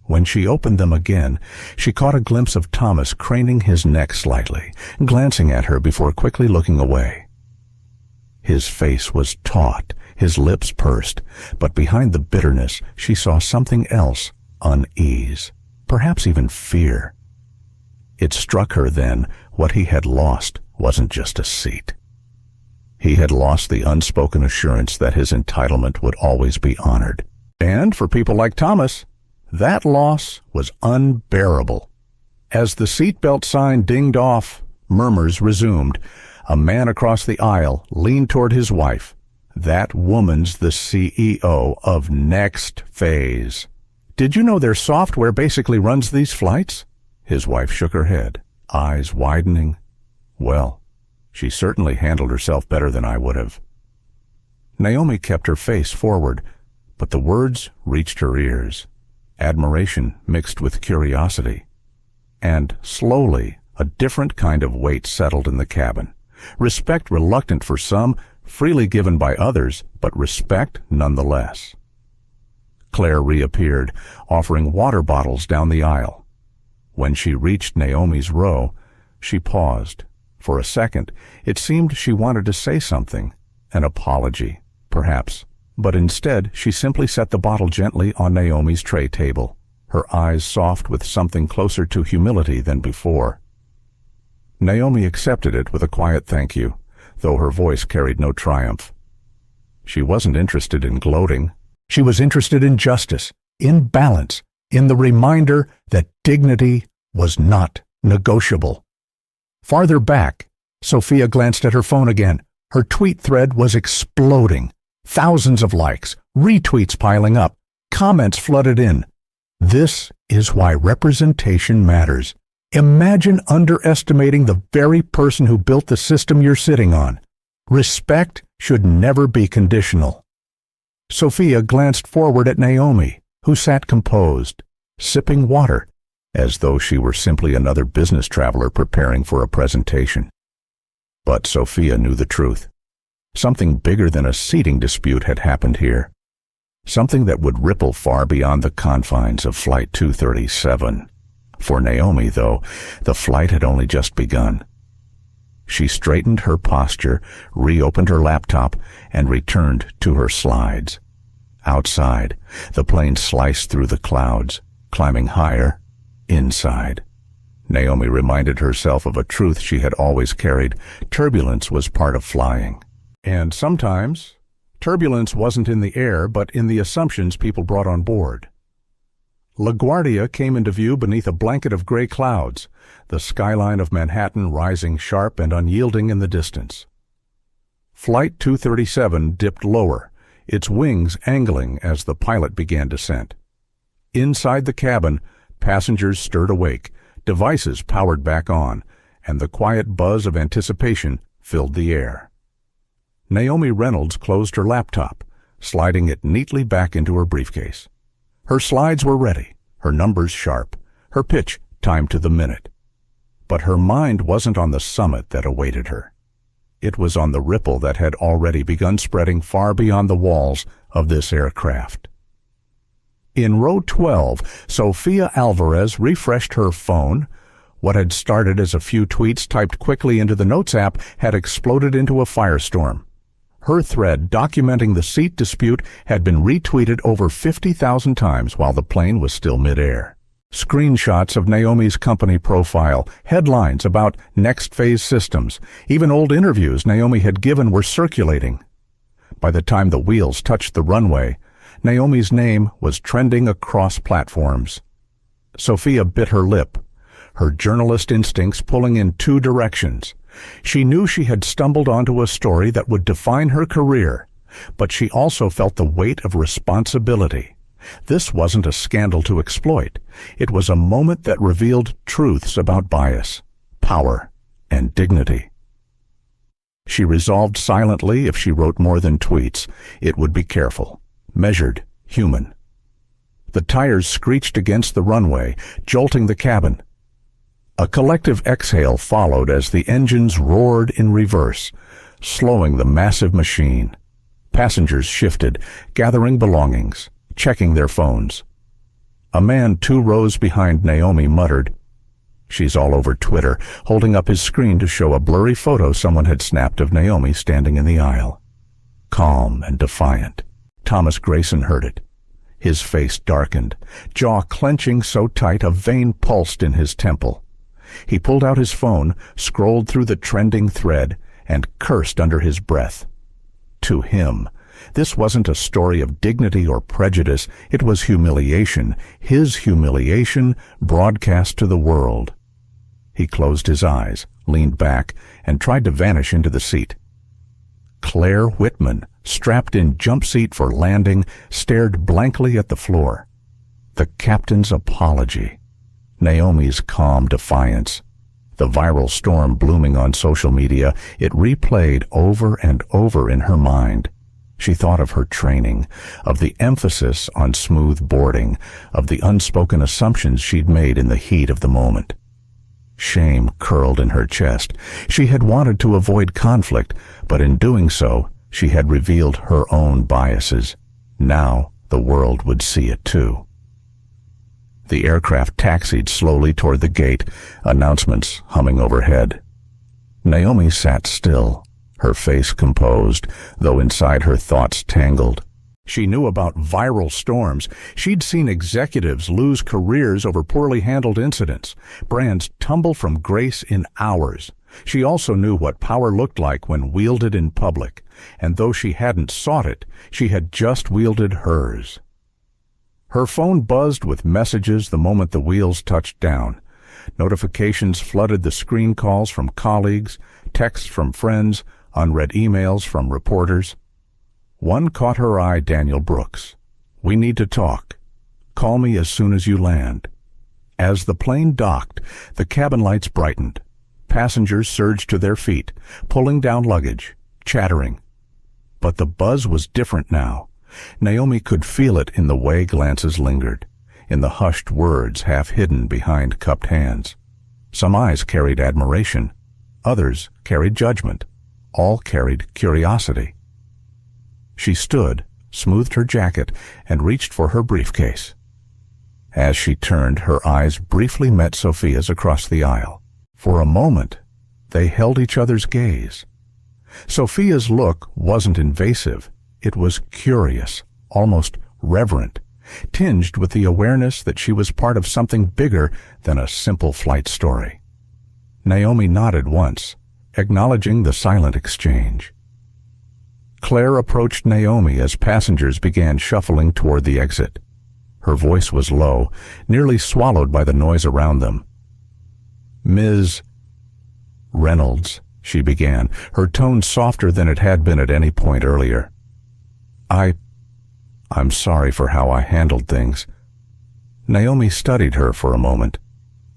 When she opened them again, she caught a glimpse of Thomas craning his neck slightly, glancing at her before quickly looking away. His face was taut, his lips pursed, but behind the bitterness she saw something else, unease, perhaps even fear. It struck her then what he had lost wasn't just a seat. He had lost the unspoken assurance that his entitlement would always be honored. And for people like Thomas, that loss was unbearable. As the seatbelt sign dinged off, murmurs resumed. A man across the aisle leaned toward his wife. "That woman's the CEO of NextPhase. Did you know their software basically runs these flights?" His wife shook her head, eyes widening. "Well, she certainly handled herself better than I would have." Naomi kept her face forward, but the words reached her ears. Admiration mixed with curiosity. And slowly, a different kind of weight settled in the cabin. Respect reluctant for some, freely given by others, but respect nonetheless. Claire reappeared, offering water bottles down the aisle. When she reached Naomi's row, she paused. For a second, it seemed she wanted to say something, an apology, perhaps. But instead, she simply set the bottle gently on Naomi's tray table, her eyes soft with something closer to humility than before. Naomi accepted it with a quiet thank you, though her voice carried no triumph. She wasn't interested in gloating. She was interested in justice, in balance, in the reminder that dignity was not negotiable. Farther back, Sophia glanced at her phone again. Her tweet thread was exploding. Thousands of likes, retweets piling up, comments flooded in. This is why representation matters. Imagine underestimating the very person who built the system you're sitting on. Respect should never be conditional. Sophia glanced forward at Naomi, who sat composed, sipping water, as though she were simply another business traveler preparing for a presentation. But Sophia knew the truth. Something bigger than a seating dispute had happened here. Something that would ripple far beyond the confines of Flight 237. For Naomi, though, the flight had only just begun. She straightened her posture, reopened her laptop, and returned to her slides. Outside, the plane sliced through the clouds, climbing higher, inside. Naomi reminded herself of a truth she had always carried. Turbulence was part of flying. And sometimes, turbulence wasn't in the air, but in the assumptions people brought on board. LaGuardia came into view beneath a blanket of gray clouds, the skyline of Manhattan rising sharp and unyielding in the distance. Flight 237 dipped lower, its wings angling as the pilot began descent. Inside the cabin, passengers stirred awake, devices powered back on, and the quiet buzz of anticipation filled the air. Naomi Reynolds closed her laptop, sliding it neatly back into her briefcase. Her slides were ready, her numbers sharp, her pitch timed to the minute. But her mind wasn't on the summit that awaited her. It was on the ripple that had already begun spreading far beyond the walls of this aircraft. In row 12, Sofia Alvarez refreshed her phone. What had started as a few tweets typed quickly into the Notes app had exploded into a firestorm. Her thread documenting the seat dispute had been retweeted over 50,000 times while the plane was still midair. Screenshots of Naomi's company profile, headlines about NextPhase Systems, even old interviews Naomi had given were circulating. By the time the wheels touched the runway, Naomi's name was trending across platforms. Sofia bit her lip, her journalist instincts pulling in two directions. She knew she had stumbled onto a story that would define her career, but she also felt the weight of responsibility. This wasn't a scandal to exploit. It was a moment that revealed truths about bias, power, and dignity. She resolved silently if she wrote more than tweets, it would be careful, measured, human. The tires screeched against the runway, jolting the cabin. A collective exhale followed as the engines roared in reverse, slowing the massive machine. Passengers shifted, gathering belongings, checking their phones. A man 2 rows behind Naomi muttered, "She's all over Twitter," holding up his screen to show a blurry photo someone had snapped of Naomi standing in the aisle. Calm and defiant, Thomas Grayson heard it. His face darkened, jaw clenching so tight a vein pulsed in his temple. He pulled out his phone, scrolled through the trending thread, and cursed under his breath. To him, this wasn't a story of dignity or prejudice, it was humiliation, his humiliation broadcast to the world. He closed his eyes, leaned back, and tried to vanish into the seat. Claire Whitman, strapped in jump seat for landing, stared blankly at the floor. The captain's apology. Naomi's calm defiance. The viral storm blooming on social media, it replayed over and over in her mind. She thought of her training, of the emphasis on smooth boarding, of the unspoken assumptions she'd made in the heat of the moment. Shame curled in her chest. She had wanted to avoid conflict, but in doing so, she had revealed her own biases. Now the world would see it too. The aircraft taxied slowly toward the gate, announcements humming overhead. Naomi sat still, her face composed, though inside her thoughts tangled. She knew about viral storms. She'd seen executives lose careers over poorly handled incidents, brands tumble from grace in hours. She also knew what power looked like when wielded in public, and though she hadn't sought it, she had just wielded hers. Her phone buzzed with messages the moment the wheels touched down. Notifications flooded the screen, calls from colleagues, texts from friends, unread emails from reporters. One caught her eye, Daniel Brooks. "We need to talk. Call me as soon as you land." As the plane docked, the cabin lights brightened. Passengers surged to their feet, pulling down luggage, chattering. But the buzz was different now. Naomi could feel it in the way glances lingered, in the hushed words half hidden behind cupped hands. Some eyes carried admiration, others carried judgment, all carried curiosity. She stood, smoothed her jacket, and reached for her briefcase. As she turned, her eyes briefly met Sofia's across the aisle. For a moment, they held each other's gaze. Sofia's look wasn't invasive. It was curious, almost reverent, tinged with the awareness that she was part of something bigger than a simple flight story. Naomi nodded once, acknowledging the silent exchange. Claire approached Naomi as passengers began shuffling toward the exit. Her voice was low, nearly swallowed by the noise around them. "Ms. Reynolds," she began, her tone softer than it had been at any point earlier. I'm sorry for how I handled things." Naomi studied her for a moment.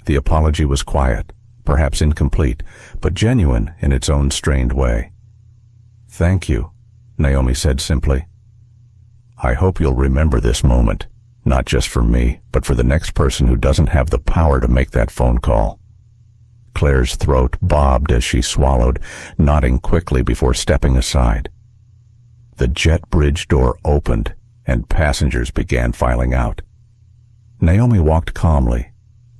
The apology was quiet, perhaps incomplete, but genuine in its own strained way. "Thank you," Naomi said simply. "I hope you'll remember this moment." Not just for me, but for the next person who doesn't have the power to make that phone call. Claire's throat bobbed as she swallowed, nodding quickly before stepping aside. The jet bridge door opened, and passengers began filing out. Naomi walked calmly,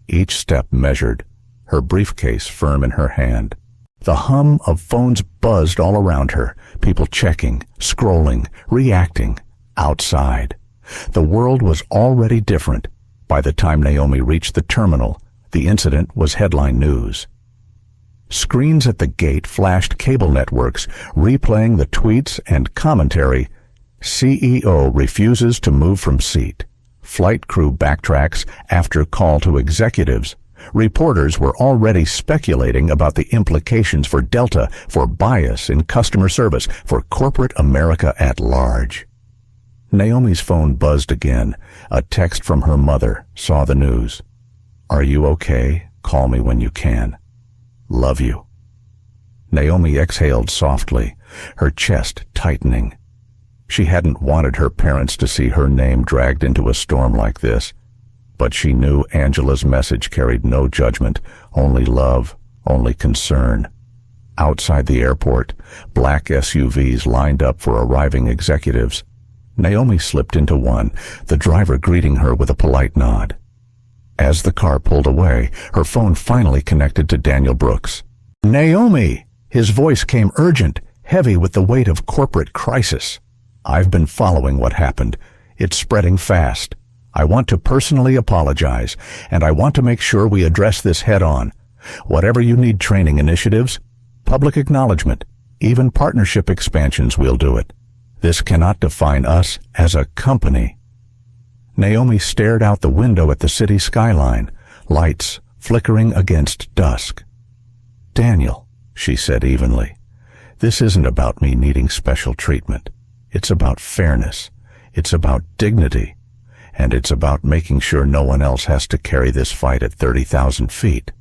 each step measured, her briefcase firm in her hand. The hum of phones buzzed all around her, people checking, scrolling, reacting, outside. The world was already different. By the time Naomi reached the terminal, the incident was headline news. Screens at the gate flashed cable networks, replaying the tweets and commentary. CEO refuses to move from seat. Flight crew backtracks after call to executives. Reporters were already speculating about the implications for Delta, for bias in customer service, for corporate America at large. Naomi's phone buzzed again. A text from her mother saw the news. "Are you okay? Call me when you can. Love you." Naomi exhaled softly, her chest tightening. She hadn't wanted her parents to see her name dragged into a storm like this, but she knew Angela's message carried no judgment, only love, only concern. Outside the airport, black SUVs lined up for arriving executives. Naomi slipped into one, the driver greeting her with a polite nod. As the car pulled away, her phone finally connected to Daniel Brooks. "Naomi!" His voice came urgent, heavy with the weight of corporate crisis. "I've been following what happened. It's spreading fast. I want to personally apologize, and I want to make sure we address this head-on. Whatever you need, training initiatives, public acknowledgement, even partnership expansions, we'll do it. This cannot define us as a company." Naomi stared out the window at the city skyline, lights flickering against dusk. "Daniel," she said evenly, "this isn't about me needing special treatment. It's about fairness. It's about dignity. And it's about making sure no one else has to carry this fight at 30,000 feet.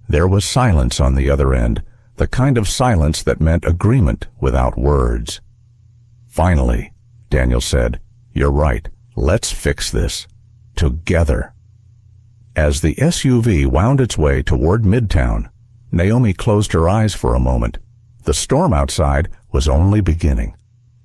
There was silence on the other end, the kind of silence that meant agreement without words. Finally, Daniel said, "You're right. Let's fix this. Together." As the SUV wound its way toward Midtown, Naomi closed her eyes for a moment. The storm outside was only beginning.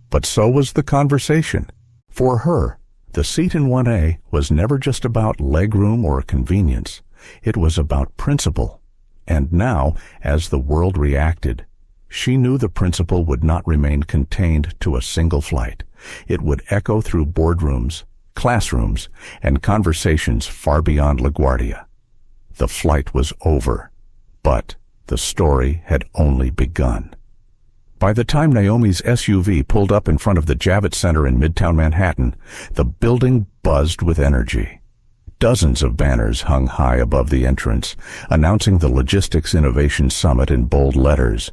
But so was the conversation. For her, the seat in 1A was never just about legroom or convenience. It was about principle. And now, as the world reacted, she knew the principle would not remain contained to a single flight. It would echo through boardrooms, classrooms, and conversations far beyond LaGuardia. The flight was over, but the story had only begun. By the time Naomi's SUV pulled up in front of the Javits Center in Midtown Manhattan, the building buzzed with energy. Dozens of banners hung high above the entrance, announcing the Logistics Innovation Summit in bold letters.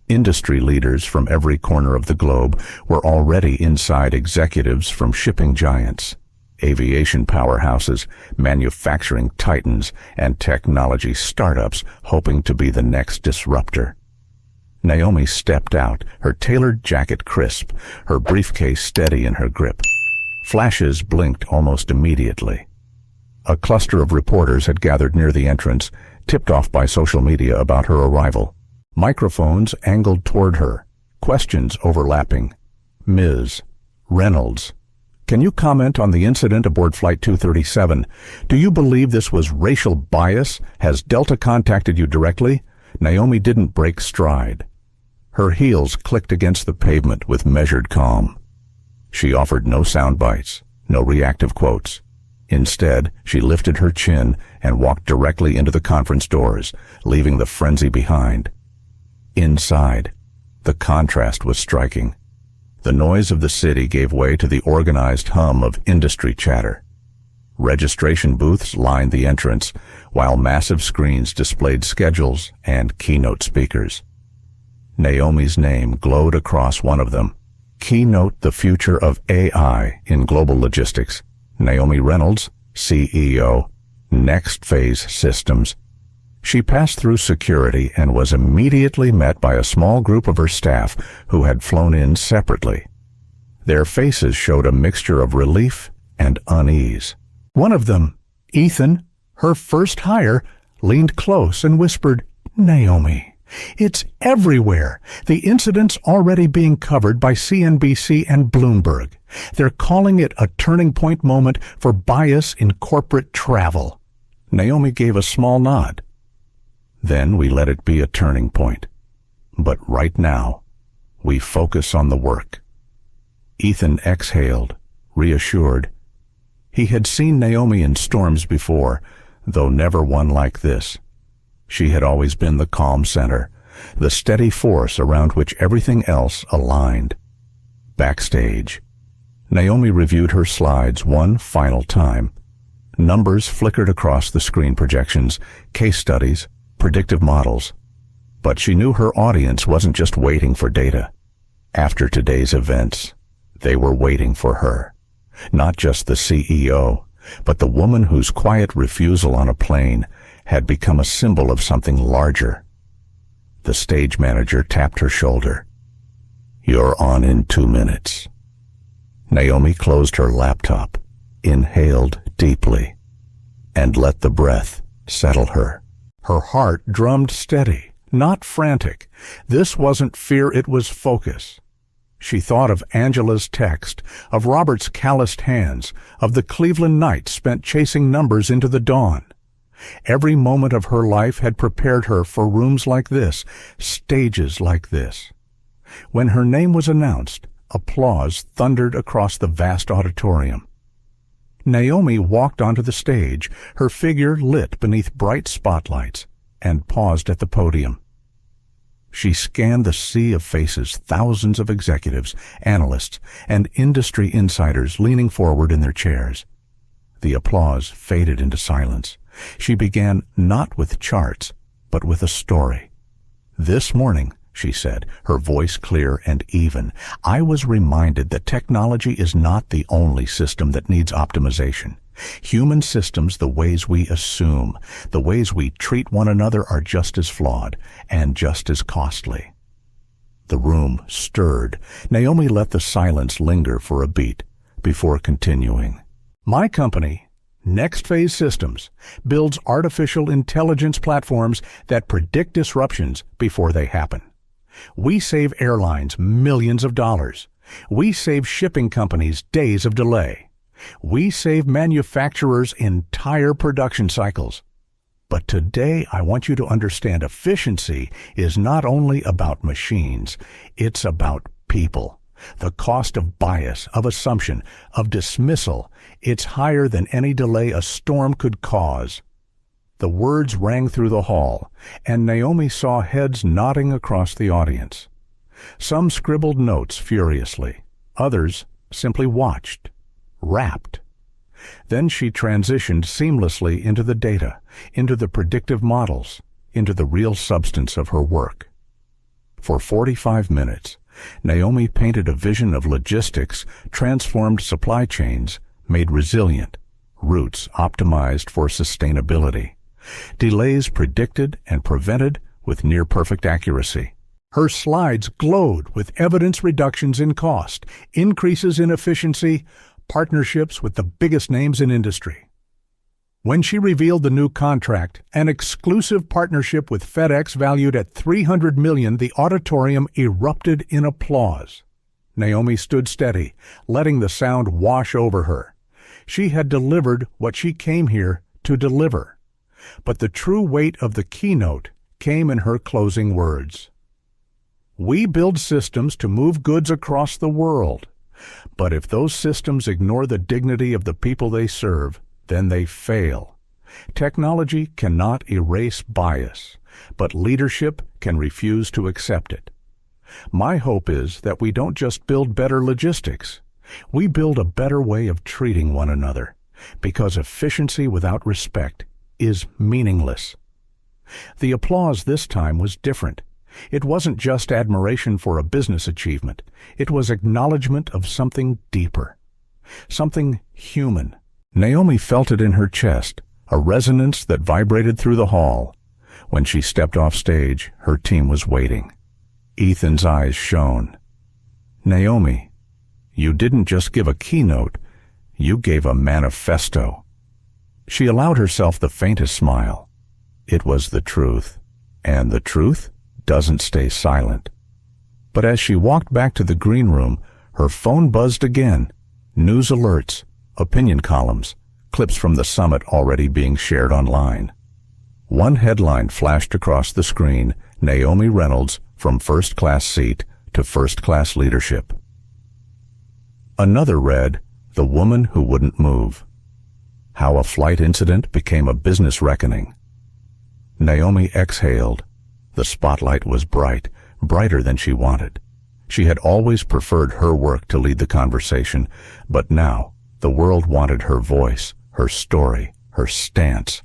Industry leaders from every corner of the globe were already inside, executives from shipping giants, aviation powerhouses, manufacturing titans, and technology startups hoping to be the next disruptor. Naomi stepped out, her tailored jacket crisp, her briefcase steady in her grip. Flashes blinked almost immediately. A cluster of reporters had gathered near the entrance, tipped off by social media about her arrival. Microphones angled toward her, questions overlapping. "Ms. Reynolds, can you comment on the incident aboard Flight 237? Do you believe this was racial bias? Has Delta contacted you directly?" Naomi didn't break stride. Her heels clicked against the pavement with measured calm. She offered no sound bites, no reactive quotes. Instead, she lifted her chin and walked directly into the conference doors, leaving the frenzy behind. Inside, the contrast was striking. The noise of the city gave way to the organized hum of industry chatter. Registration booths lined the entrance, while massive screens displayed schedules and keynote speakers. Naomi's name glowed across one of them. "Keynote the Future of AI in Global Logistics. Naomi Reynolds, CEO, NextPhase Systems." She passed through security and was immediately met by a small group of her staff who had flown in separately. Their faces showed a mixture of relief and unease. One of them, Ethan, her first hire, leaned close and whispered, "Naomi, it's everywhere. The incident's already being covered by CNBC and Bloomberg. They're calling it a turning point moment for bias in corporate travel." Naomi gave a small nod. "Then we let it be a turning point. But right now, we focus on the work." Ethan exhaled, reassured. He had seen Naomi in storms before, though never one like this. She had always been the calm center, the steady force around which everything else aligned. Backstage, Naomi reviewed her slides one final time. Numbers flickered across the screen projections, case studies, predictive models. But she knew her audience wasn't just waiting for data. After today's events, they were waiting for her. Not just the CEO, but the woman whose quiet refusal on a plane had become a symbol of something larger. The stage manager tapped her shoulder. "You're on in 2 minutes." Naomi closed her laptop, inhaled deeply, and let the breath settle her. Her heart drummed steady, not frantic. This wasn't fear, it was focus. She thought of Angela's text, of Robert's calloused hands, of the Cleveland nights spent chasing numbers into the dawn. Every moment of her life had prepared her for rooms like this, stages like this. When her name was announced, applause thundered across the vast auditorium. Naomi walked onto the stage, her figure lit beneath bright spotlights, and paused at the podium. She scanned the sea of faces, thousands of executives, analysts, and industry insiders leaning forward in their chairs. The applause faded into silence. She began not with charts, but with a story. "This morning," she said, her voice clear and even, "I was reminded that technology is not the only system that needs optimization. Human systems, the ways we assume, the ways we treat one another, are just as flawed and just as costly." The room stirred. Naomi let the silence linger for a beat before continuing. "My company, NextPhase Systems, builds artificial intelligence platforms that predict disruptions before they happen. We save airlines millions of dollars. We save shipping companies days of delay. We save manufacturers entire production cycles. But today I want you to understand efficiency is not only about machines, it's about people. The cost of bias, of assumption, of dismissal, it's higher than any delay a storm could cause." The words rang through the hall, and Naomi saw heads nodding across the audience. Some scribbled notes furiously. Others simply watched, rapt. Then she transitioned seamlessly into the data, into the predictive models, into the real substance of her work. For 45 minutes, Naomi painted a vision of logistics, transformed supply chains, made resilient, routes optimized for sustainability, delays predicted and prevented with near-perfect accuracy. Her slides glowed with evidence reductions in cost, increases in efficiency, partnerships with the biggest names in industry. When she revealed the new contract, an exclusive partnership with FedEx valued at $300 million, the auditorium erupted in applause. Naomi stood steady, letting the sound wash over her. She had delivered what she came here to deliver. But the true weight of the keynote came in her closing words. "We build systems to move goods across the world. But if those systems ignore the dignity of the people they serve, then they fail. Technology cannot erase bias, but leadership can refuse to accept it. My hope is that we don't just build better logistics. We build a better way of treating one another, because efficiency without respect is meaningless." The applause this time was different. It wasn't just admiration for a business achievement. It was acknowledgement of something deeper, something human. Naomi felt it in her chest, a resonance that vibrated through the hall. When she stepped off stage, her team was waiting. Ethan's eyes shone. "Naomi, you didn't just give a keynote, You gave a manifesto. She allowed herself the faintest smile. It was the truth, and the truth doesn't stay silent. But as she walked back to the green room, her phone buzzed again. News alerts, opinion columns, clips from the summit already being shared online. One headline flashed across the screen: Naomi Reynolds from first-class seat to first-class leadership. Another read, The Woman Who Wouldn't Move. How a Flight Incident Became a Business Reckoning. Naomi exhaled. The spotlight was bright, brighter than she wanted. She had always preferred her work to lead the conversation, but now the world wanted her voice, her story, her stance.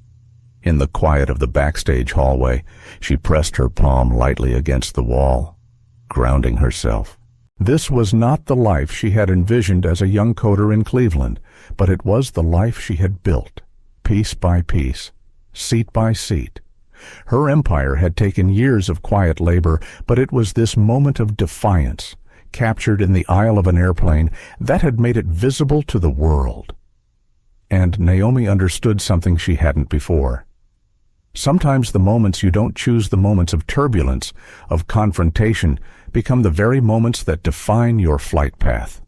In the quiet of the backstage hallway, she pressed her palm lightly against the wall, grounding herself. This was not the life she had envisioned as a young coder in Cleveland, but it was the life she had built, piece by piece, seat by seat. Her empire had taken years of quiet labor, but it was this moment of defiance, captured in the aisle of an airplane, that had made it visible to the world. And Naomi understood something she hadn't before. Sometimes the moments you don't choose, the moments of turbulence, of confrontation, become the very moments that define your flight path.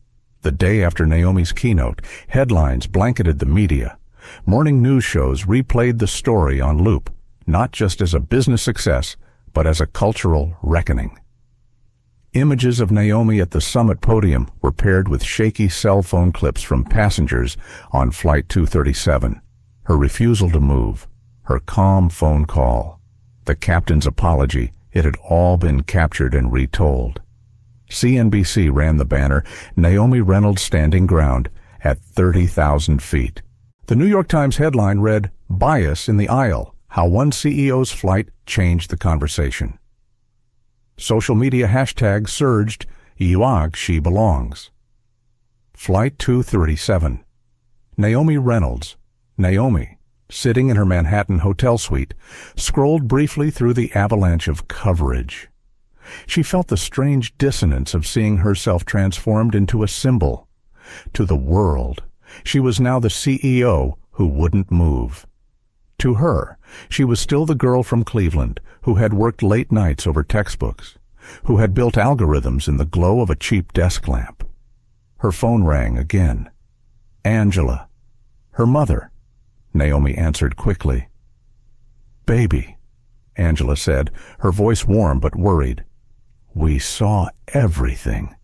The day after Naomi's keynote, headlines blanketed the media. Morning news shows replayed the story on loop, not just as a business success, but as a cultural reckoning. Images of Naomi at the summit podium were paired with shaky cell phone clips from passengers on Flight 237. Her refusal to move, her calm phone call, the captain's apology, it had all been captured and retold. CNBC ran the banner, Naomi Reynolds standing ground at 30,000 feet. The New York Times headline read, Bias in the Aisle, How One CEO's Flight Changed the Conversation. Social media hashtags surged, Iwag She Belongs. Flight 237. Naomi Reynolds, Naomi, sitting in her Manhattan hotel suite, scrolled briefly through the avalanche of coverage. She felt the strange dissonance of seeing herself transformed into a symbol. To the world, she was now the CEO who wouldn't move. To her, she was still the girl from Cleveland who had worked late nights over textbooks, who had built algorithms in the glow of a cheap desk lamp. Her phone rang again. Angela, her mother. Naomi answered quickly. Baby, Angela said, her voice warm but worried. We saw everything.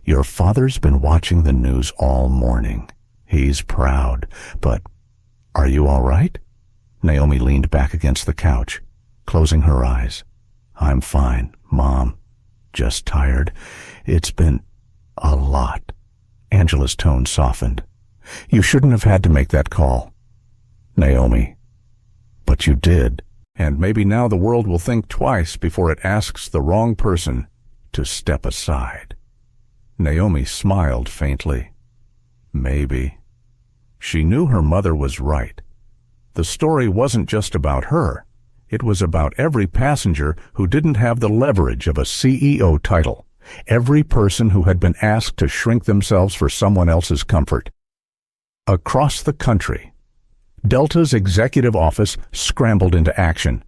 Your father's been watching the news all morning. He's proud, but are you all right? Naomi leaned back against the couch, closing her eyes. I'm fine, Mom. Just tired. It's been a lot. Angela's tone softened. You shouldn't have had to make that call. Naomi, but you did, and maybe now the world will think twice before it asks the wrong person to step aside. Naomi smiled faintly. Maybe. She knew her mother was right. The story wasn't just about her. It was about every passenger who didn't have the leverage of a CEO title, every person who had been asked to shrink themselves for someone else's comfort. Across the country, Delta's executive office scrambled into action.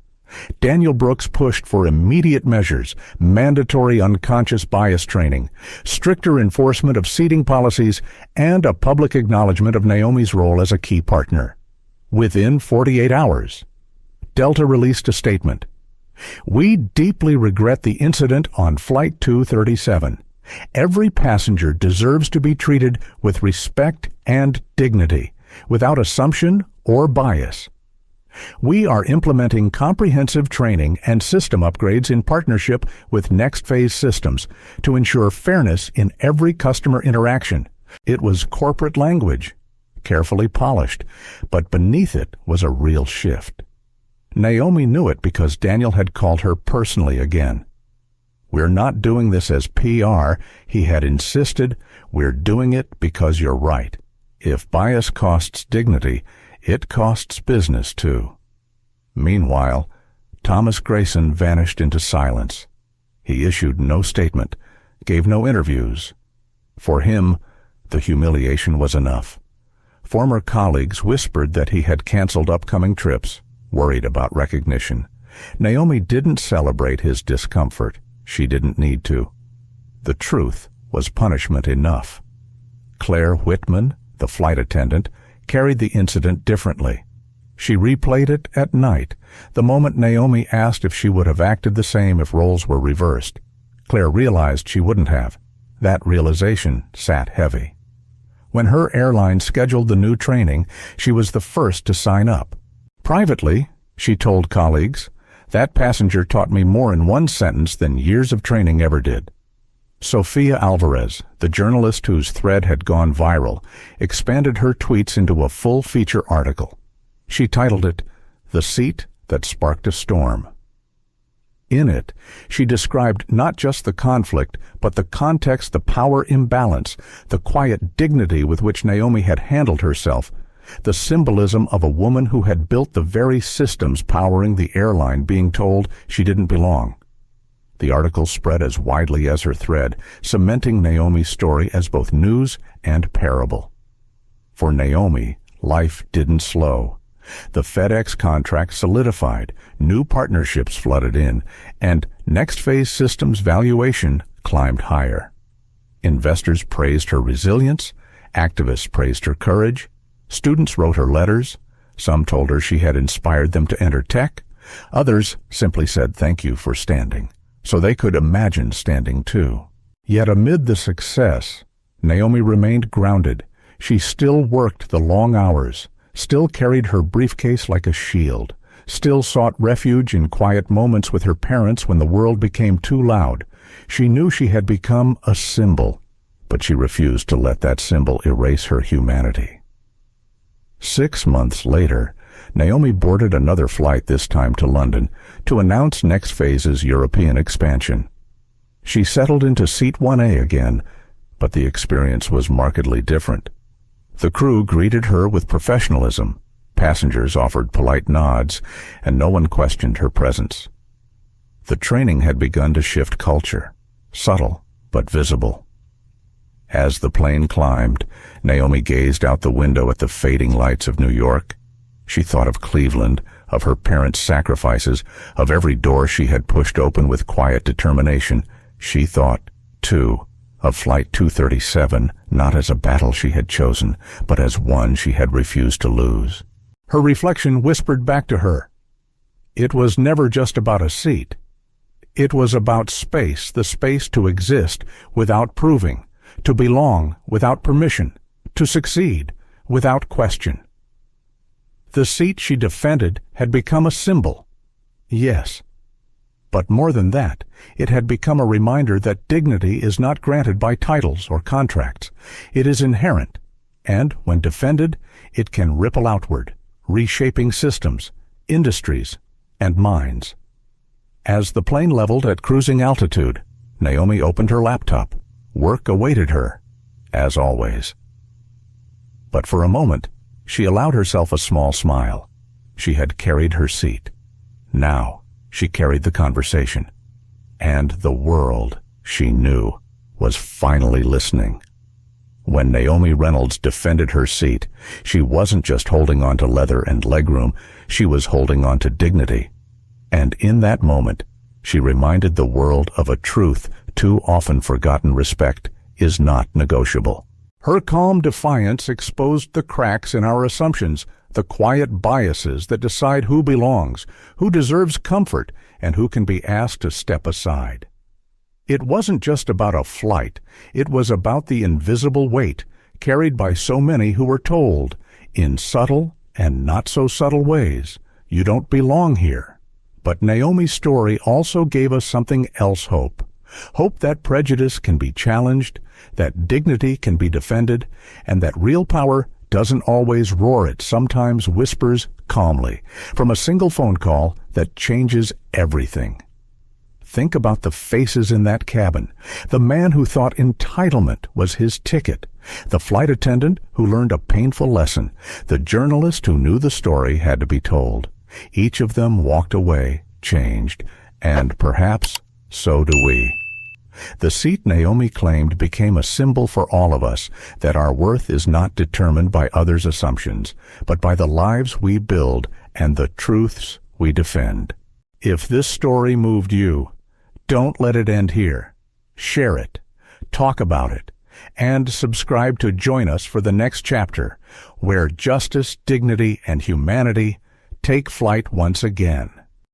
Daniel Brooks pushed for immediate measures, mandatory unconscious bias training, stricter enforcement of seating policies, and a public acknowledgement of Naomi's role as a key partner. Within 48 hours, Delta released a statement. We deeply regret the incident on Flight 237. Every passenger deserves to be treated with respect and dignity, without assumption or bias. We are implementing comprehensive training and system upgrades in partnership with NextPhase Systems to ensure fairness in every customer interaction. It was corporate language, carefully polished, but beneath it was a real shift. Naomi knew it because Daniel had called her personally again. We're not doing this as PR, he had insisted. We're doing it because you're right. If bias costs dignity, it costs business too. Meanwhile, Thomas Grayson vanished into silence. He issued no statement, gave no interviews. For him, the humiliation was enough. Former colleagues whispered that he had canceled upcoming trips, worried about recognition. Naomi didn't celebrate his discomfort. She didn't need to. The truth was punishment enough. Claire Whitman, the flight attendant, carried the incident differently. She replayed it at night, the moment Naomi asked if she would have acted the same if roles were reversed. Claire realized she wouldn't have. That realization sat heavy. When her airline scheduled the new training, she was the first to sign up. Privately, she told colleagues, "That passenger taught me more in one sentence than years of training ever did." Sophia Alvarez, the journalist whose thread had gone viral, expanded her tweets into a full-feature article. She titled it, "The Seat That Sparked a Storm." In it, she described not just the conflict, but the context, the power imbalance, the quiet dignity with which Naomi had handled herself, the symbolism of a woman who had built the very systems powering the airline being told she didn't belong. The article spread as widely as her thread, cementing Naomi's story as both news and parable. For Naomi, life didn't slow. The FedEx contract solidified, new partnerships flooded in, and NextPhase Systems' valuation climbed higher. Investors praised her resilience, activists praised her courage, students wrote her letters, some told her she had inspired them to enter tech, others simply said thank you for standing, so they could imagine standing too. Yet amid the success, Naomi remained grounded. She still worked the long hours, still carried her briefcase like a shield, still sought refuge in quiet moments with her parents when the world became too loud. She knew she had become a symbol, but she refused to let that symbol erase her humanity. 6 months later, Naomi boarded another flight, this time to London, to announce NextPhase's European expansion. She settled into seat 1A again, but the experience was markedly different. The crew greeted her with professionalism, passengers offered polite nods, and no one questioned her presence. The training had begun to shift culture, subtle but visible. As the plane climbed, Naomi gazed out the window at the fading lights of New York. She thought of Cleveland, of her parents' sacrifices, of every door she had pushed open with quiet determination. She thought, too, of Flight 237, not as a battle she had chosen, but as one she had refused to lose. Her reflection whispered back to her, it was never just about a seat. It was about space, the space to exist without proving, to belong without permission, to succeed without question. The seat she defended had become a symbol, yes. But more than that, it had become a reminder that dignity is not granted by titles or contracts. It is inherent, and when defended, it can ripple outward, reshaping systems, industries, and minds. As the plane leveled at cruising altitude, Naomi opened her laptop. Work awaited her, as always. But for a moment, she allowed herself a small smile. She had carried her seat. Now, she carried the conversation. And the world, she knew, was finally listening. When Naomi Reynolds defended her seat, she wasn't just holding on to leather and legroom, she was holding on to dignity. And in that moment, she reminded the world of a truth too often forgotten: respect is not negotiable. Her calm defiance exposed the cracks in our assumptions, the quiet biases that decide who belongs, who deserves comfort, and who can be asked to step aside. It wasn't just about a flight, it was about the invisible weight carried by so many who were told, in subtle and not so subtle ways, you don't belong here. But Naomi's story also gave us something else: hope. Hope that prejudice can be challenged, that dignity can be defended, and that real power doesn't always roar, it sometimes whispers calmly, from a single phone call that changes everything. Think about the faces in that cabin, the man who thought entitlement was his ticket, the flight attendant who learned a painful lesson, the journalist who knew the story had to be told. Each of them walked away, changed, and perhaps so do we. The seat Naomi claimed became a symbol for all of us that our worth is not determined by others' assumptions, but by the lives we build and the truths we defend. If this story moved you, don't let it end here. Share it, talk about it, and subscribe to join us for the next chapter, where justice, dignity, and humanity take flight once again.